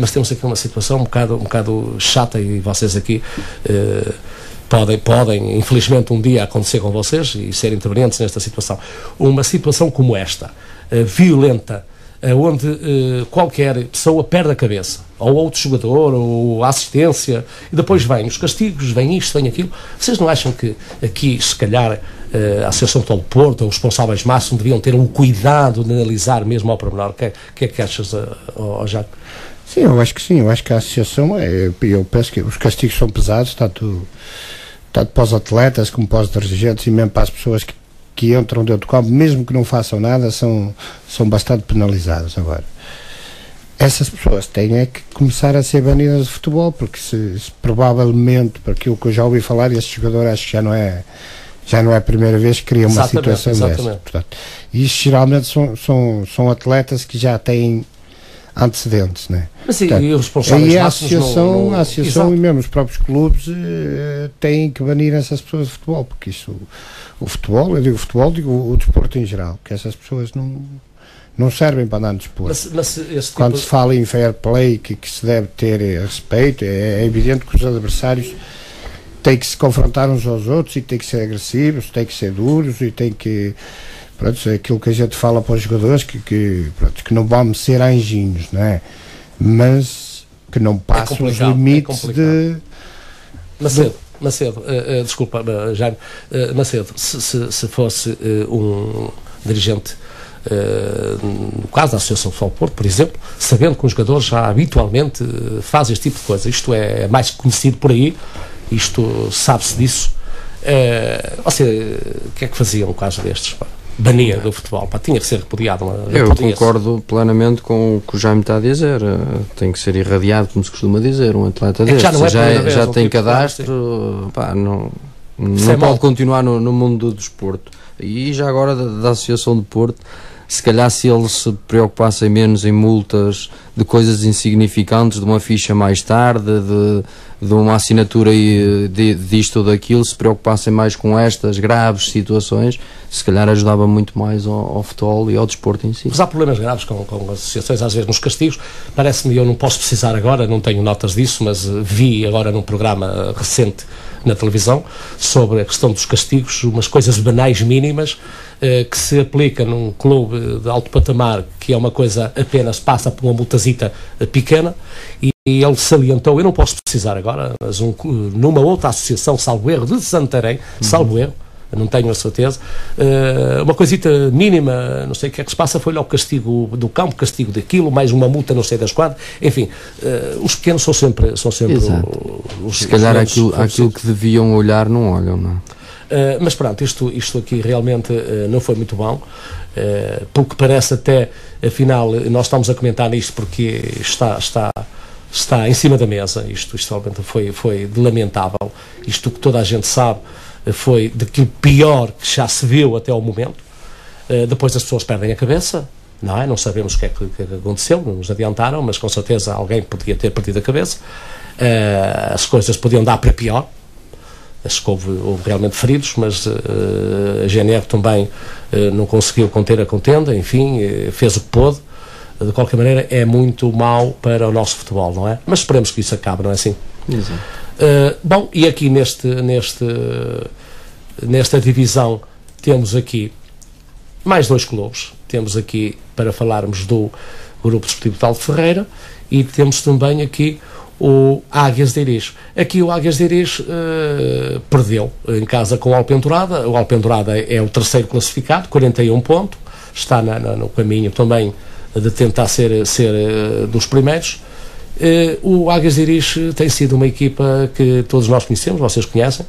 mas temos aqui uma situação um bocado chata e vocês aqui podem, infelizmente, um dia acontecer com vocês e ser intervenientes nesta situação. Uma situação como esta, violenta, onde qualquer pessoa perde a cabeça, ou outro jogador, ou a assistência, e depois vêm os castigos, vem isto, vem aquilo. Vocês não acham que aqui, se calhar, a Associação de Futebol do Porto, os responsáveis máximos, deviam ter um cuidado de analisar mesmo ao pormenor? O que é que achas, Jaco? Sim, eu acho que sim. Eu acho que a Associação, eu penso que os castigos são pesados, tanto para os atletas como para os dirigentes e mesmo para as pessoas que entram dentro do campo, mesmo que não façam nada, são bastante penalizadas. Agora, essas pessoas têm que começar a ser banidas de futebol, porque se provavelmente, por aquilo que eu já ouvi falar, esse jogador acho que já não é a primeira vez que cria uma situação dessa. Portanto, isto geralmente são atletas que já têm antecedentes, né? Mas portanto, e os responsáveis a associação e mesmo os próprios clubes têm que banir essas pessoas de futebol, porque isso, o futebol, eu digo futebol, digo o desporto em geral, que essas pessoas não servem para andar no desporto. Quando se fala em fair play, que se deve ter respeito, é evidente que os adversários têm que se confrontar uns aos outros e têm que ser agressivos, têm que ser duros e têm que... Pronto, é aquilo que a gente fala para os jogadores que não vamos ser anjinhos, não é? Mas que não passam os limites de... Macedo, desculpa, Jaime, Macedo, se fosse um dirigente, no caso da Associação de Futebol do Porto, por exemplo, sabendo que um jogador já habitualmente faz este tipo de coisa, isto é mais conhecido por aí, isto sabe-se disso, você, o que é que fazia no caso destes? Bania do futebol, tinha que ser repudiado. Eu concordo plenamente com o que o Jaime está a dizer. Tem que ser irradiado, como se costuma dizer, um atleta deste. Já tem cadastro, não pode continuar no mundo do desporto. E já agora da Associação de Porto, se calhar se eles se preocupassem menos em multas de coisas insignificantes, de uma ficha mais tarde, de uma assinatura disto ou daquilo, se preocupassem mais com estas graves situações, se calhar ajudava muito mais ao futebol e ao desporto em si. Mas há problemas graves com associações, às vezes nos castigos. Parece-me, eu não posso precisar agora, não tenho notas disso, mas vi agora num programa recente na televisão sobre a questão dos castigos, umas coisas banais mínimas que se aplica num clube de alto patamar, que é uma coisa apenas passa por uma multazita pequena, e ele salientou, eu não posso precisar agora, mas numa outra associação, salvo erro, de Santarém, salvo erro, não tenho a certeza, uma coisita mínima, não sei o que é que se passa, foi lá o castigo do campo, castigo daquilo, mais uma multa não sei das quantas, enfim, os pequenos são sempre se calhar aquilo que deviam olhar não olham, não é? Mas pronto, isto aqui realmente não foi muito bom. Pelo que parece até, afinal, nós estamos a comentar nisto porque está em cima da mesa. Isto realmente foi de lamentável. Isto que toda a gente sabe foi daquilo pior que já se viu até ao momento. Depois as pessoas perdem a cabeça, não é? Não sabemos o que é que aconteceu, não nos adiantaram, mas com certeza alguém podia ter perdido a cabeça. As coisas podiam dar para pior. Acho que houve realmente feridos, mas a GNR também não conseguiu conter a contenda, enfim, fez o que pôde. De qualquer maneira, é muito mau para o nosso futebol, não é? Mas esperemos que isso acabe, não é assim? Exato. Bom, e aqui nesta divisão temos aqui mais 2 clubes. Temos aqui, para falarmos do Grupo Desportivo Tal de Ferreira, e temos também aqui o Águias de Iris. Aqui o Águias de Iris perdeu em casa com o Alpendurada. O Alpendurada é o 3º classificado, 41 pontos, está no caminho também de tentar ser dos primeiros. O Águias de Iris tem sido uma equipa que todos nós conhecemos, vocês conhecem,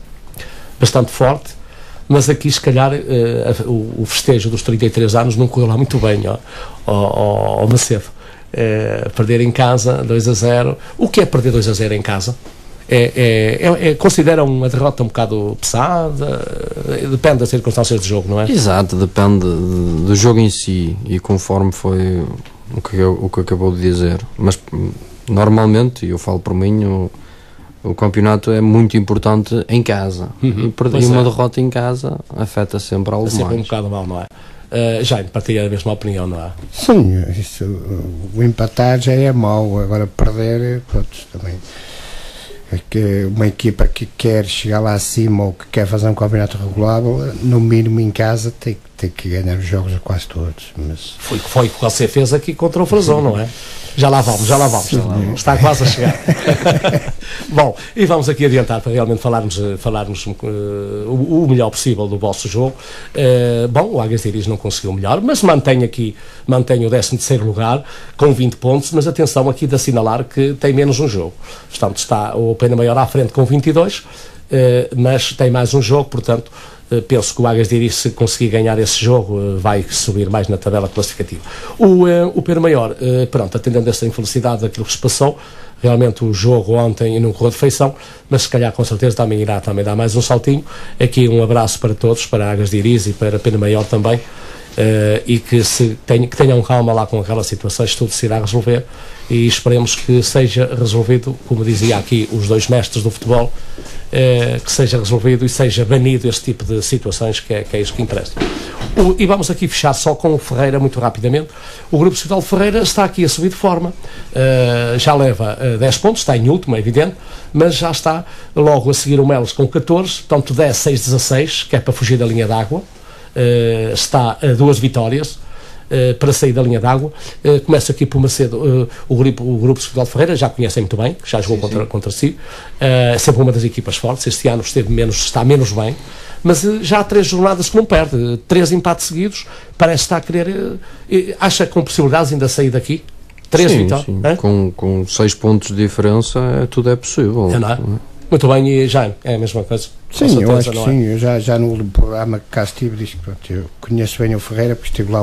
bastante forte, mas aqui se calhar o festejo dos 33 anos não correu lá muito bem ao Macedo. Perder em casa 2-0. O que é perder 2-0 em casa? Considera uma derrota um bocado pesada? Depende das circunstâncias do jogo, não é? Exato, depende do jogo em si, e conforme foi o que acabou de dizer. Mas normalmente, e eu falo por mim, o campeonato é muito importante em casa. E uma derrota em casa afeta sempre algo mais. Sempre um bocado mal, não é? Já partilha a mesma opinião, não é? Sim, o empatar já é mau, agora perder, pronto, também. É que uma equipa que quer chegar lá acima ou que quer fazer um campeonato regulável, no mínimo em casa tem que ganhar os jogos quase todos. Mas... Foi o que você fez aqui contra o Frazão, não é? Já lá vamos. Está quase a chegar. Bom, e vamos aqui adiantar para realmente falarmos o melhor possível do vosso jogo. Bom, o Águias de Iris não conseguiu o melhor, mas mantém o 13º lugar com 20 pontos, mas atenção aqui de assinalar que tem menos um jogo. Portanto, está o Pena Maior à frente com 22, mas tem mais um jogo, portanto, penso que o Águias de Iris, se conseguir ganhar esse jogo, vai subir mais na tabela classificativa. O Pena Maior, pronto, atendendo esta infelicidade daquilo que se passou, realmente o jogo ontem não correu de feição, mas se calhar com certeza também irá dar mais um saltinho. Aqui um abraço para todos, para Águias de Iris e para Pena Maior também, e que tenham calma lá com aquelas situações, tudo se irá resolver, e esperemos que seja resolvido, como dizia aqui os 2 mestres do futebol, que seja resolvido e seja banido este tipo de situações, que é isso que interessa. E vamos aqui fechar só com o Ferreira muito rapidamente. O Grupo Desportivo de Ferreira está aqui a subir de forma, já leva 10 pontos, está em último, é evidente, mas já está logo a seguir o Melos com 14, portanto 10, 6, 16, que é para fugir da linha d'água. Está a 2 vitórias para sair da linha d'água. Começa aqui por Macedo, o Grupo Desportivo de Ferreira, já conhecem muito bem, já jogou contra si, sempre uma das equipas fortes. Este ano está menos bem, mas já há 3 jornadas que não perde, 3 empates seguidos, parece estar a querer, acha com possibilidades ainda sair daqui? 3 vitórias? Com 6 pontos de diferença, tudo é possível. Não é? Muito bem, e já é a mesma coisa? Sim, certeza, eu acho que sim. Eu já no programa que cá estive, disse que pronto, eu conheço bem o Ferreira, porque estive lá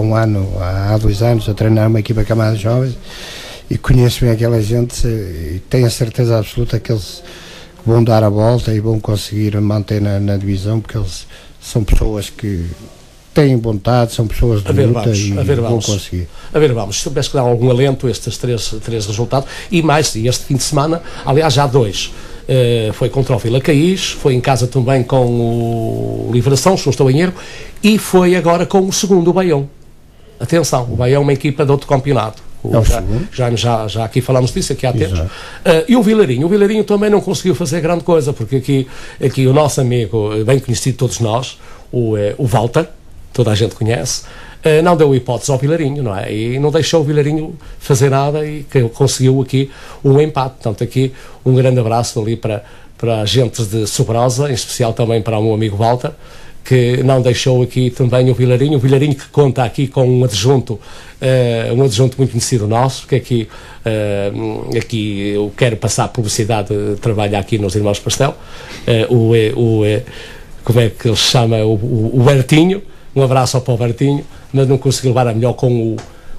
há 2 anos a treinar uma equipa camada de jovens, e conheço bem aquela gente, e tenho a certeza absoluta que eles vão dar a volta e vão conseguir manter na divisão, porque eles são pessoas que têm vontade, são pessoas de luta e vão conseguir. Vamos, se que dar algum alento estes três resultados, e este fim de semana, aliás já 2. Foi contra o Vila Caís, foi em casa também com o Livração, se não estou em erro, e foi agora com o segundo, o Baião. Atenção, o Baião é uma equipa de outro campeonato. Já aqui falamos disso, aqui há tempos. E o Vilarinho também não conseguiu fazer grande coisa, porque aqui o nosso amigo, bem conhecido de todos nós, o Walter, toda a gente conhece, não deu hipótese ao Vilarinho, não é? E não deixou o Vilarinho fazer nada, e que conseguiu aqui um empate. Portanto, aqui um grande abraço ali para a gente de Sobrosa, em especial também para o meu amigo Walter, que não deixou aqui também o Vilarinho que conta aqui com um adjunto muito conhecido nosso, que aqui eu quero passar a publicidade, trabalha aqui nos Irmãos Pastel, como é que ele se chama, o Bertinho, um abraço ao Bertinho, mas não consegui levar a melhor com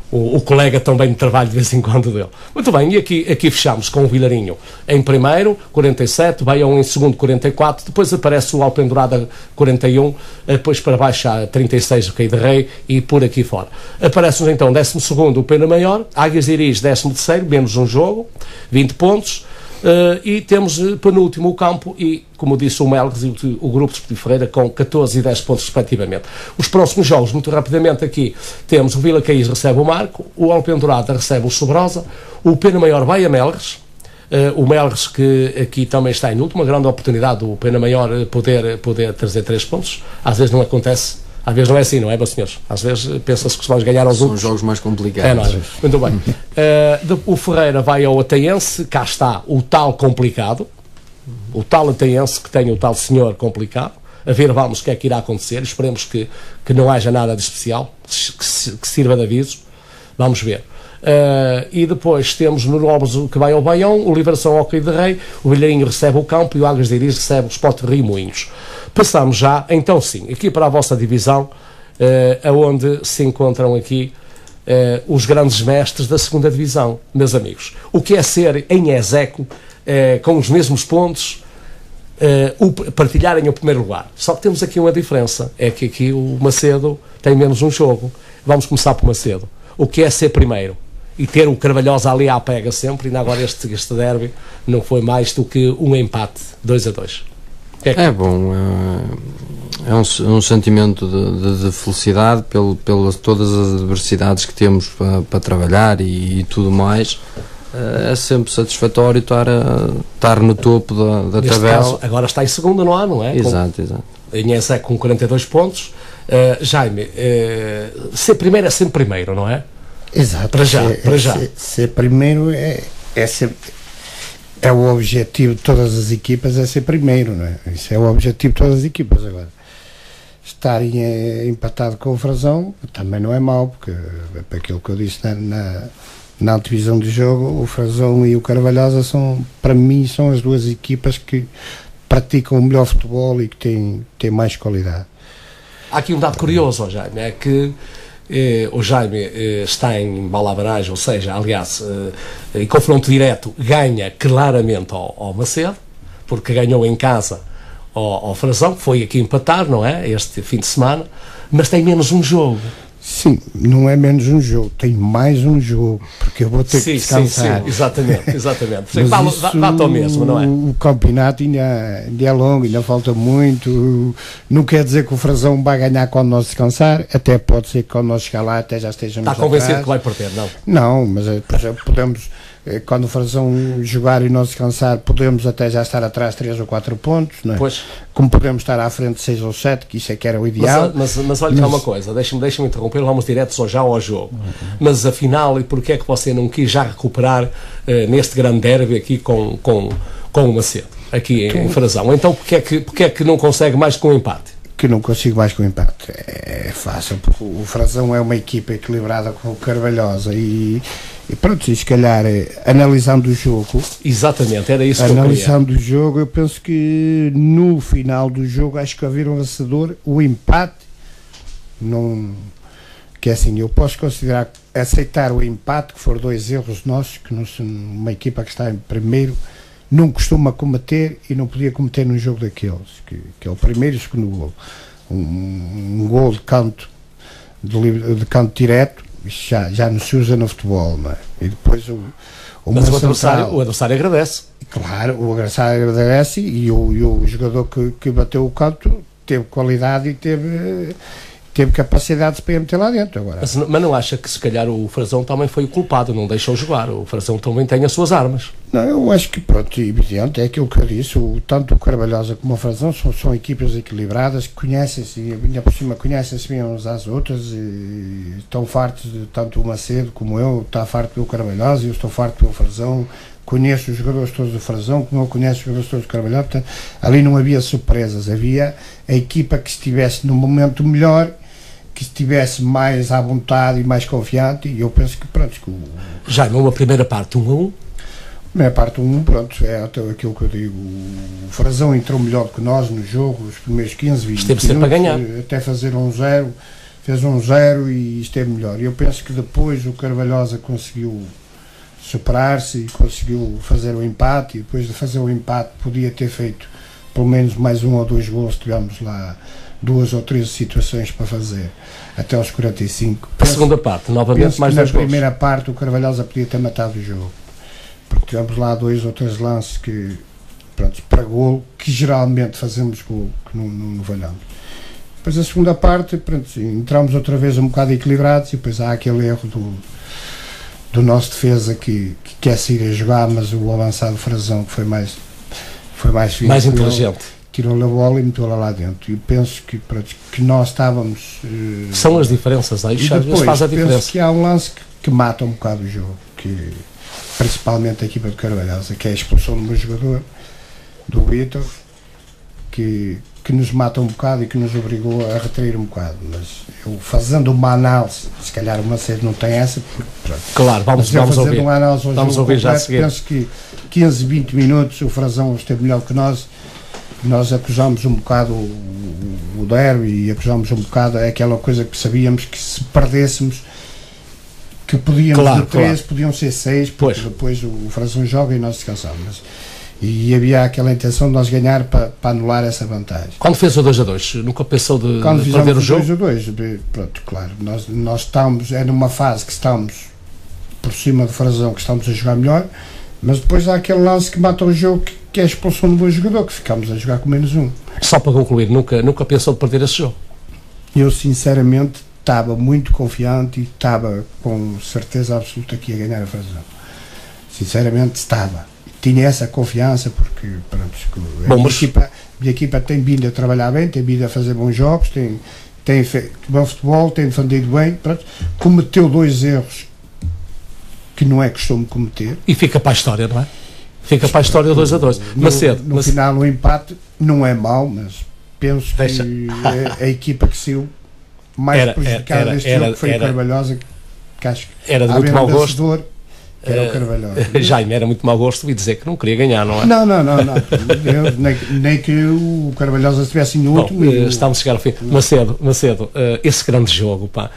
o colega também de trabalho de vez em quando dele. Muito bem, e aqui fechamos com o Vilarinho em primeiro, 47, Baião em segundo, 44, depois aparece o Alpendurada 41, depois para baixo há 36 o Caí de Rei e por aqui fora. Aparece-nos então 12º o Pena Maior, Águias de Iris 13º, menos um jogo, 20 pontos, e temos penúltimo o Campo e, como disse o Melgues, o Grupo Desportivo Ferreira com 14 e 10 pontos respectivamente. Os próximos jogos, muito rapidamente aqui, temos o Vila Caís recebe o Marco, o Alpendurada recebe o Sobrosa, o Pena Maior vai a Melgues, o Melgues que aqui também está em última, grande oportunidade do Pena Maior poder trazer 3 pontos, às vezes não acontece. Às vezes não é assim, não é, meus senhores? Às vezes pensa-se que se vamos ganhar aos outros. São jogos mais complicados. Não é? Muito bem. O Ferreira vai ao Ateense, cá está o tal complicado, o tal Ateense que tem o tal senhor complicado. A ver, vamos, o que é que irá acontecer. Esperemos que não haja nada de especial, que sirva de aviso. Vamos ver. E depois temos no Novos que vai ao Baião, o Liberação ao Caí de Rei, o Vilharinho recebe o Campo e o Águias de Iris recebe o Sport Rio Moinhos. Passamos já, então sim, aqui para a vossa divisão, aonde se encontram aqui os grandes mestres da segunda divisão, meus amigos. O que é ser em Ezeco, com os mesmos pontos, partilharem o primeiro lugar. Só que temos aqui uma diferença, é que aqui o Macedo tem menos um jogo. Vamos começar por Macedo. O que é ser primeiro? E ter o Carvalhosa ali à pega sempre, e ainda agora este derby não foi mais do que um empate, 2-2. É bom, é um sentimento de felicidade pelas todas as adversidades que temos para trabalhar e tudo mais. É sempre satisfatório estar no topo da tabela. Caso, agora está em segundo, não é? Exato. Em Ezeco com 42 pontos. Jaime, ser primeiro é sempre primeiro, não é? Exato. Para já. Ser primeiro é sempre... É o objetivo de todas as equipas, é ser primeiro, não é? Isso é o objetivo de todas as equipas. Agora, estarem empatado com o Frazão também não é mau, porque para aquilo que eu disse na antevisão do jogo, o Frazão e o Carvalhosa para mim, são as duas equipas que praticam o melhor futebol e que têm mais qualidade. Há aqui um dado curioso, Jaime, é que o Jaime está em balabaragem, ou seja, aliás, em confronto direto, ganha claramente ao Macedo, porque ganhou em casa ao Frazão, que foi aqui empatar, não é? Este fim de semana, mas tem menos um jogo. Sim, não é menos um jogo, tem mais um jogo, porque eu vou ter que descansar. Sim, exatamente. Bate ao mesmo, não é? O campeonato ainda é longo, ainda falta muito. Não quer dizer que o Frazão vai ganhar quando nós descansar, até pode ser que quando nós chegar lá até já estejamos atrás. Está convencido que vai perder, não? Não, mas por exemplo, podemos, quando o Frazão jogar e nós descansar, podemos até já estar atrás 3 ou 4 pontos, não é? Pois. Como podemos estar à frente 6 ou 7, que isso é que era o ideal. Mas olha cá uma coisa, deixa-me interromper, vamos direto já ao jogo. Mas afinal, e porquê é que você não quis já recuperar neste grande derby aqui com o Macedo, aqui em Frazão? Então porquê é que não consegue mais com o empate? Que não consigo mais com o empate. É fácil, porque o Frazão é uma equipa equilibrada com o Carvalhosa e pronto, e se calhar analisando o jogo, exatamente, era isso que analisando o jogo, eu penso que no final do jogo acho que haver um vencedor. O empate não, que é assim, eu posso aceitar o empate, que for 2 erros nossos, que uma equipa que está em primeiro não costuma cometer e não podia cometer num jogo daqueles, que é o primeiro e o segundo gol. Um gol de canto direto, já não se usa no futebol, não é? E depois mas o adversário agradece. Claro, o adversário agradece e o jogador que bateu o canto teve qualidade e teve capacidade para meter lá dentro. Agora. Mas não acha que se calhar o Frazão também foi o culpado, não deixou jogar? O Frazão também tem as suas armas. Não, eu acho que pronto, evidente, é aquilo que eu disse, tanto o Carvalhosa como o Frazão são equipas equilibradas, que conhecem-se e ainda por cima conhecem-se bem uns às outras, e estão fartos de tanto o Macedo como eu, está farto do Carvalhosa e eu estou farto do Frazão. Conheço os jogadores todos do Frazão, como eu conheço os jogadores todos do Carvalhosa. Portanto, ali não havia surpresas, havia a equipa que estivesse no momento melhor, que estivesse mais à vontade e mais confiante, e eu penso que pronto. Já numa primeira parte, 1-1. A parte 1, pronto, é até aquilo que eu digo. O Frazão entrou melhor que nós no jogo, os primeiros 15, 20 esteve sempre a ganhar. Até fazer 1-0, fez 1-0 e esteve melhor. Eu penso que depois o Carvalhosa conseguiu superar-se e conseguiu fazer o empate, e depois de fazer o empate podia ter feito pelo menos mais 1 ou 2 gols. Tivemos lá 2 ou 3 situações para fazer até aos 45. A segunda parte, novamente mais 2 gols. Na primeira parte o Carvalhosa podia ter matado o jogo, porque tivemos lá 2 ou 3 lances que, pronto, para golo, que geralmente fazemos golo, que não valhamos. Depois a segunda parte, pronto, entramos outra vez um bocado equilibrados, e depois há aquele erro do nosso defesa que quer sair a jogar, mas o avançado Frazão, que foi mais inteligente, tirou-lhe a bola e meteu-la lá dentro. E penso que, pronto, que nós estávamos... São as diferenças, aí às vezes faz a diferença. Penso que há um lance que mata um bocado o jogo, que principalmente a equipa de Carvalhosa, que é a expulsão do meu jogador, do Vitor, que nos mata um bocado e que nos obrigou a retrair um bocado. Mas eu, fazendo uma análise, se calhar o Macedo não tem essa, porque, pronto, claro, vamos ouvir, uma análise ao vamos jogo ouvir completo, já a seguir. penso que 15, 20 minutos o Frazão esteve melhor que nós. Nós acusámos um bocado o derby e acusámos um bocado aquela coisa que sabíamos que se perdêssemos, que podíamos de 3, podiam ser 6, porque depois o Frazão joga e nós descansamos. E havia aquela intenção de nós ganhar para anular essa vantagem. Quando fez o 2-2, nunca pensou de perder o jogo? Quando fizemos o 2-2, pronto, claro, nós estamos, é numa fase que estamos por cima do Frazão, que estamos a jogar melhor, mas depois há aquele lance que mata o jogo, que é a expulsão do bom jogador, que ficamos a jogar com menos 1. Só para concluir, nunca pensou de perder esse jogo? Eu sinceramente estava muito confiante e estava com certeza absoluta que ia ganhar a Frazão. Sinceramente estava. Tinha essa confiança, porque pronto, a minha equipa tem vindo a trabalhar bem, tem vindo a fazer bons jogos, tem feito bom futebol, tem defendido bem, pronto, cometeu 2 erros que não é costume cometer. E fica para a história, não é? Fica para a história 2-2. No final o empate não é mau, mas penso que a equipa que saiu mais prejudicada deste jogo foi a Carvalhosa, que acho que era de muito mau gosto. Que era o Carvalhosa. Jaime, era muito mau gosto e dizer que não queria ganhar, não é? Não. Nem que o Carvalhosa estivesse no último. Estamos a chegar ao fim. Macedo, esse grande jogo, pá,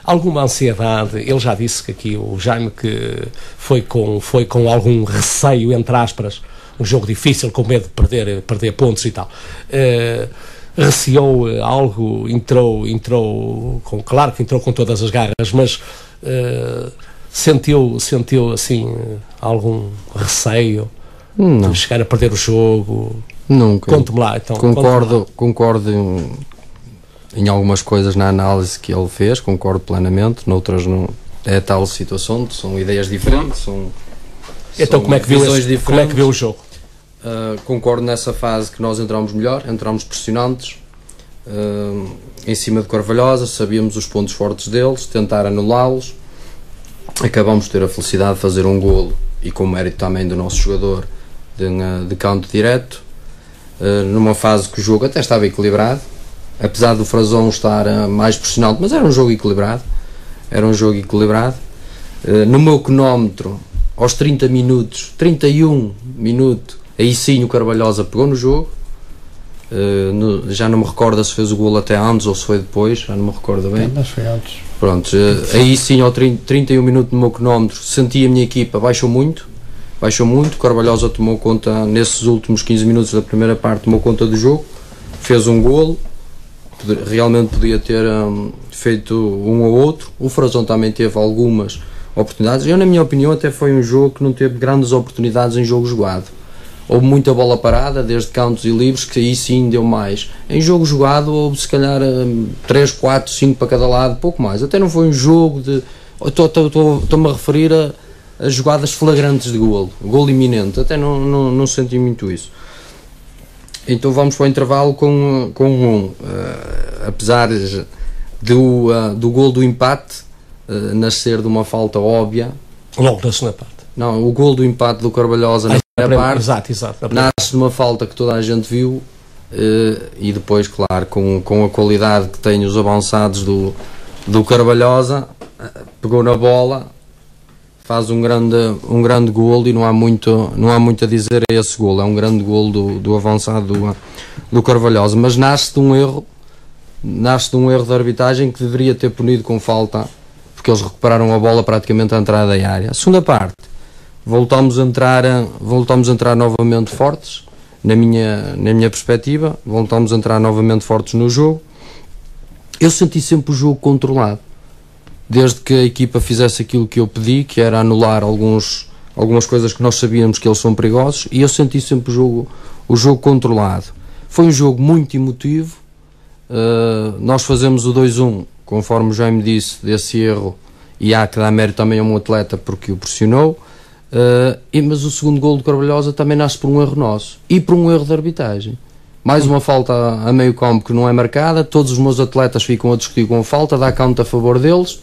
alguma ansiedade? Ele já disse que aqui o Jaime que foi com algum receio, entre aspas, um jogo difícil, com medo de perder pontos e tal. Receou algo, entrou claro que entrou com todas as garras, mas sentiu assim algum receio de chegar a perder o jogo? Nunca. Conte-me lá, então. Concordo em algumas coisas na análise que ele fez, concordo plenamente, noutras não. É a tal situação, são ideias diferentes, então como é que viu o jogo? Concordo nessa fase que nós entramos melhor, entramos pressionantes, em cima de Carvalhosa, sabíamos os pontos fortes deles, tentar anulá-los. Acabamos de ter a felicidade de fazer um golo, e com o mérito também do nosso jogador, de canto direto, numa fase que o jogo até estava equilibrado, apesar do Frazão estar mais pressionado, mas era um jogo equilibrado. No meu cronómetro, aos 31 minutos, aí sim o Carvalhosa pegou no jogo. Já não me recordo se fez o golo até antes ou se foi depois, já não me recordo bem. Mas foi antes. Pronto, aí sim ao 31 minutos no meu cronómetro senti a minha equipa baixou muito, o Carvalhosa tomou conta nesses últimos 15 minutos da primeira parte, tomou conta do jogo, fez um golo, realmente podia ter feito um ou outro. O Frazão também teve algumas oportunidades. Eu, na minha opinião, até foi um jogo que não teve grandes oportunidades em jogo jogado. Houve muita bola parada, desde cantos e livres, que aí sim deu mais. Em jogo jogado houve se calhar 3, 4, 5 para cada lado, pouco mais. Até não foi um jogo de... Estou-me a referir a jogadas flagrantes de golo iminente. Até não senti muito isso. Então vamos para o intervalo com apesar do golo do empate nascer de uma falta óbvia. Logo na segunda parte. Não, o golo do empate do Carvalhosa na primeira parte exato, nasce de uma falta que toda a gente viu, e depois, claro, com a qualidade que têm os avançados do Carvalhosa, pegou na bola, faz um grande golo e não há muito a dizer a esse golo. É um grande golo do avançado do Carvalhosa, mas nasce de um erro de arbitragem que deveria ter punido com falta, porque eles recuperaram a bola praticamente à entrada da área. A segunda parte, voltamos a entrar novamente fortes, na minha perspectiva, voltamos a entrar novamente fortes no jogo. Eu senti sempre o jogo controlado, desde que a equipa fizesse aquilo que eu pedi, que era anular algumas coisas que nós sabíamos que eles são perigosos, e eu senti sempre o jogo controlado. Foi um jogo muito emotivo. Nós fazemos o 2-1, conforme já me disse, desse erro, e há que dar mérito também a um atleta porque o pressionou, mas o segundo golo do Carvalhosa também nasce por um erro nosso e por um erro de arbitragem. Mais uma falta a meio campo que não é marcada, todos os meus atletas ficam a discutir com a falta, dá canto a favor deles,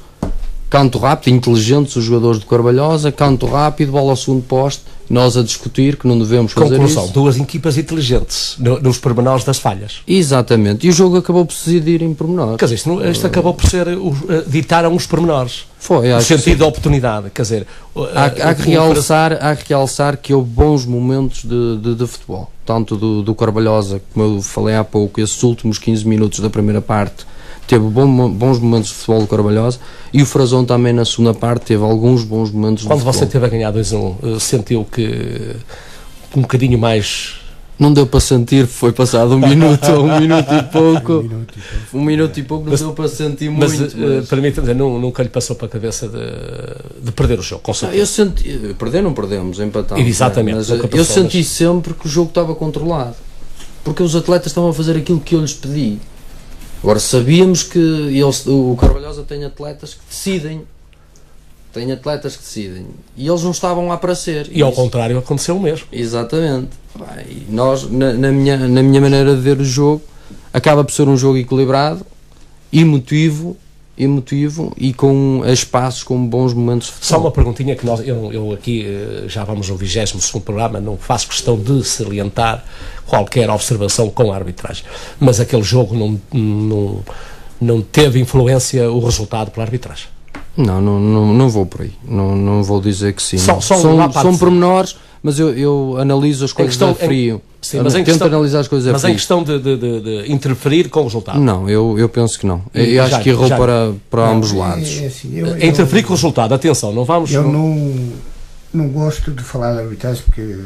canto rápido, inteligentes os jogadores do Carvalhosa, canto rápido, bola ao segundo poste, nós a discutir que não devemos fazer Conclusão, isso. duas equipas inteligentes nos pormenores das falhas. Exatamente, e o jogo acabou por se decidir em pormenores. Quer dizer, isto acabou por ser, ditaram os pormenores. Foi, no sentido da oportunidade, quer dizer... Há que realçar que houve bons momentos de futebol, tanto do Carvalhosa, como eu falei há pouco, esses últimos 15 minutos da primeira parte, teve bons momentos de futebol do Carvalhosa, e o Frazão também na segunda parte teve alguns bons momentos de futebol. Quando você teve a ganhar 2-1, sentiu que um bocadinho mais... Não deu para sentir, foi passado um minuto e pouco. Um minuto e pouco não deu para sentir muito. Mas permita-me dizer, nunca lhe passou para a cabeça de perder o jogo, com certeza. Eu senti, perder não perdemos, empatamos. Exatamente. Mas eu senti sempre que o jogo estava controlado, porque os atletas estavam a fazer aquilo que eu lhes pedi. Agora, sabíamos que o Carvalhosa tem atletas que decidem. E eles não estavam lá para ser. E ao contrário aconteceu o mesmo. Exatamente. E nós, na minha maneira de ver o jogo, acaba por ser um jogo equilibrado, emotivo e com espaços, com bons momentos de futebol. Só uma perguntinha que eu aqui, já vamos no 22º programa, não faço questão de salientar qualquer observação com a arbitragem, mas aquele jogo não teve influência o resultado pela arbitragem. Não vou por aí, não vou dizer que sim. São pormenores, mas eu analiso as coisas a frio. Sim, mas tento analisar as coisas a frio. Mas em questão de interferir com o resultado? Não, eu penso que não. Eu acho que errou para ambos lados. Interferir com o resultado, atenção, não vamos... Eu não gosto de falar de arbitragem porque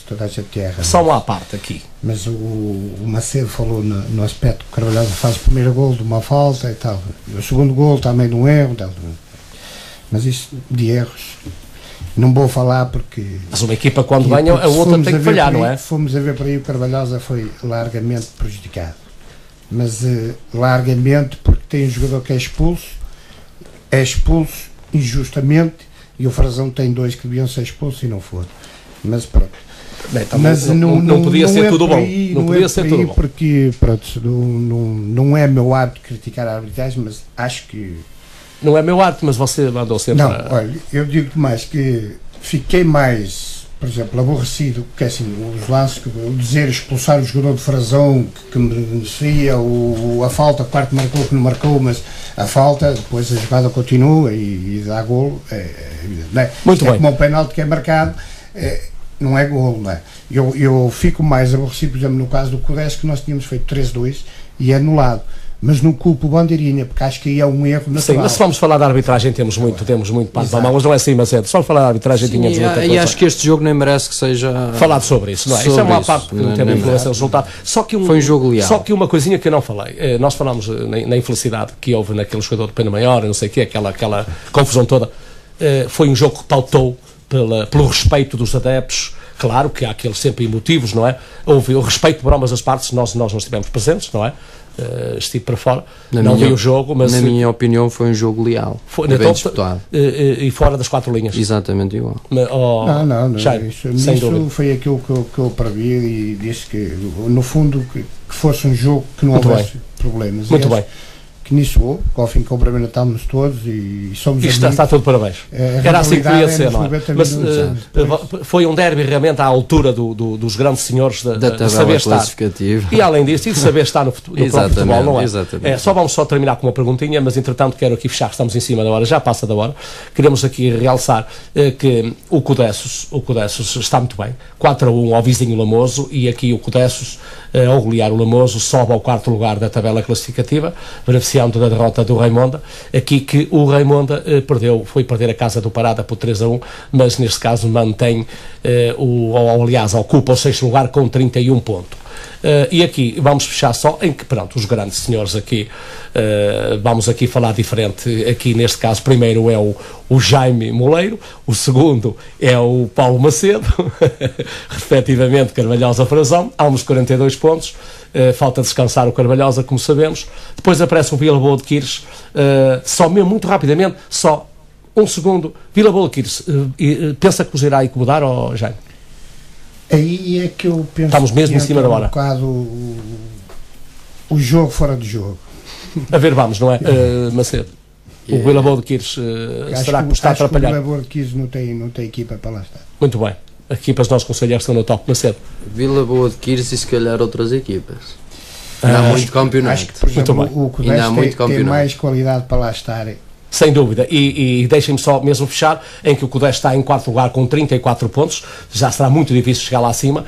toda a gente erra. Só uma parte aqui. Mas o Macedo falou no aspecto que o Carvalhosa faz o primeiro golo de uma falta e tal. O segundo golo também de um erro. Tal. Mas isso de erros não vou falar porque... Mas uma equipa quando ganha, a outra tem que falhar, não é? Fomos a ver por aí, o Carvalhosa foi largamente prejudicado. Mas largamente porque tem um jogador que é expulso injustamente, e o Frazão tem dois que deviam ser expulsos e não foram. Mas pronto. Bem, então, mas não podia ser tudo bom. Não podia ser tudo bom. Porque pronto, não é meu hábito criticar a arbitragem, mas acho que... Não é meu hábito, mas você mandou sempre... Não, olha, eu digo mais que fiquei mais, por exemplo, aborrecido, porque assim, os lances, o dizer expulsar o jogador de Frazão que merecia, a falta, a parte marcou que não marcou, mas a falta, depois a jogada continua e dá golo. Não é? Muito bem. Como o penalti que é marcado, não é golo, não é? Eu fico mais aborrecido, por exemplo, no caso do Codés, que nós tínhamos feito 3-2 e é anulado. Mas não culpo o Bandeirinha, porque acho que aí é um erro natural. Sim, mas se vamos falar da arbitragem temos muito para mas não é assim, mas só falar da arbitragem tínhamos muita coisa. E acho que este jogo nem merece que seja falado sobre isso, não é? Isso é uma parte que não tem influência no resultado. Foi um jogo leal. Só que uma coisinha que eu não falei, nós falámos na infelicidade que houve naquele jogador de pena maior, não sei o quê, aquela confusão toda, foi um jogo que pautou pelo respeito dos adeptos. Claro que há aqueles sempre emotivos, não é? Houve o respeito por ambas as partes, nós não estivemos presentes, não é? Estive para fora, não vi o jogo, mas... Na minha opinião foi um jogo leal, bem disputado. E fora das 4 linhas. Exatamente igual. Não, isso foi aquilo que eu previ e disse que, no fundo, que fosse um jogo que não houvesse problemas. Muito bem. que nisso vou, ao fim cumprimentámos todos e somos Isto amigos. está tudo parabéns. Era assim que podia ser, não é? Mas foi um derby realmente à altura dos grandes senhores de saber estar. E além disso, e de saber estar no próprio futebol, não é? Só vamos terminar com uma perguntinha, mas entretanto quero aqui fechar, estamos em cima da hora, já passa da hora. Queremos aqui realçar que o Codessos está muito bem, 4-1 ao vizinho Lamoso, e aqui o Codessos, ao golear o Lamoso, sobe ao 4º lugar da tabela classificativa, beneficiando da derrota do Raimonda. Aqui que o Raimonda foi perder a casa do Parada por 3-1, mas neste caso mantém, aliás, ocupa o 6º lugar com 31 pontos. E aqui vamos fechar só em que, pronto, os grandes senhores aqui, vamos aqui falar diferente. Aqui neste caso, primeiro é o Jaime Moleiro, o segundo é o Paulo Macedo, respectivamente Carvalhosa Frazão, ambos 42 pontos. Falta descansar o Carvalhosa, como sabemos. Depois aparece o Vila Boa de Quires, só mesmo muito rapidamente, só um segundo. Vila Boa de Quires, pensa que vos irá incomodar, ou Jaime? Aí é que eu penso. Estamos mesmo em cima da hora. Um bocado o jogo fora do jogo. A ver, vamos, não é, Macedo? O Vila Boa de Quires será que está a atrapalhar? O Vila Boa de Quires não tem equipa para lá estar. Muito bem. Equipas nossos conselheiros estão no top, Macedo. Vila Boa de Quires e se calhar outras equipas. Ainda há muito campeonato. Acho que, por exemplo, o Codessos tem mais qualidade para lá estar. Sem dúvida, e deixem-me só mesmo fechar, em que o Codessos está em 4º lugar com 34 pontos, já será muito difícil chegar lá acima.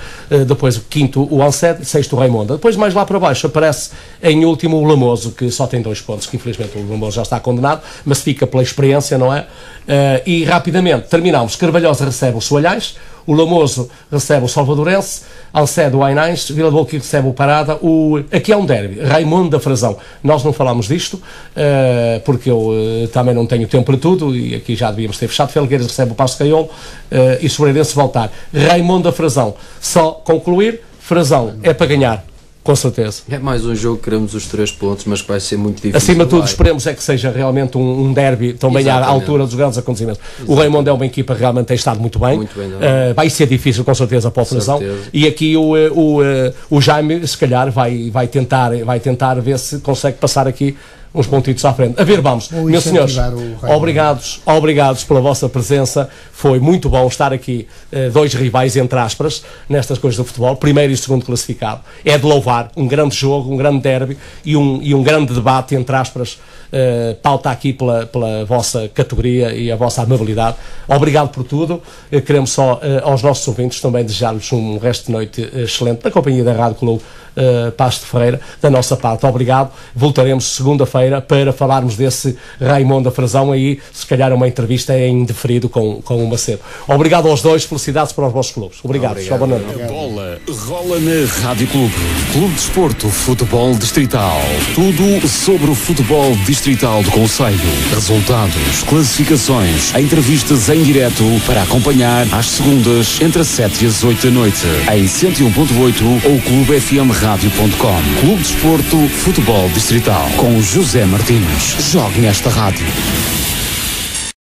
Depois o 5º o Alcede, 6º o Raimonda. Depois mais lá para baixo aparece em último o Lamoso, que só tem 2 pontos, que infelizmente o Lamoso já está condenado, mas fica pela experiência, não é? E rapidamente terminamos. Carvalhosa recebe o Soalhais, o Lamoso recebe o Salvadorense, Alcede o Ainães, Vila Boa recebe o Parada. Aqui é um derby, Raimundo da Frazão. Nós não falamos disto, porque eu também não tenho tempo para tudo, e aqui já devíamos ter fechado. Felgueiras recebe o Passo Caiolo e Sobreirense voltar. Raimundo da Frazão. Só concluir, Frazão é para ganhar. Com certeza. É mais um jogo que queremos os 3 pontos, mas que vai ser muito difícil. Acima de tudo, esperemos é que seja realmente um derby também à altura dos grandes acontecimentos. Exatamente. O Raimundo é uma equipa que realmente tem estado muito bem. Vai ser difícil, com certeza, para o Frazão. E aqui o Jaime, se calhar, vai tentar ver se consegue passar aqui uns pontitos à frente. A ver, vamos. Meus senhores, obrigados pela vossa presença. Foi muito bom estar aqui, 2 rivais, entre aspas, nestas coisas do futebol, primeiro e segundo classificado. É de louvar, um grande jogo, um grande derby e um grande debate, entre aspas, pauta aqui pela vossa categoria e a vossa amabilidade. Obrigado por tudo. Queremos só, aos nossos ouvintes, também desejar-lhes um resto de noite excelente, na companhia da Rádio Clube Pasto de Ferreira. Da nossa parte, obrigado. Voltaremos segunda-feira para falarmos desse Raimundo da Frazão, aí se calhar uma entrevista em deferido com o Macedo. Obrigado aos dois, felicidades para os vossos clubes. Obrigado. A bola rola na Rádio Clube. Clube de Desporto Futebol Distrital. Tudo sobre o futebol distrital do concelho. Resultados, classificações, entrevistas em direto para acompanhar às segundas entre as 7 e as 8 da noite em 101.8 ou clubefmradio.com. Clube de Desporto Futebol Distrital com José Martins. Jogue nesta rádio.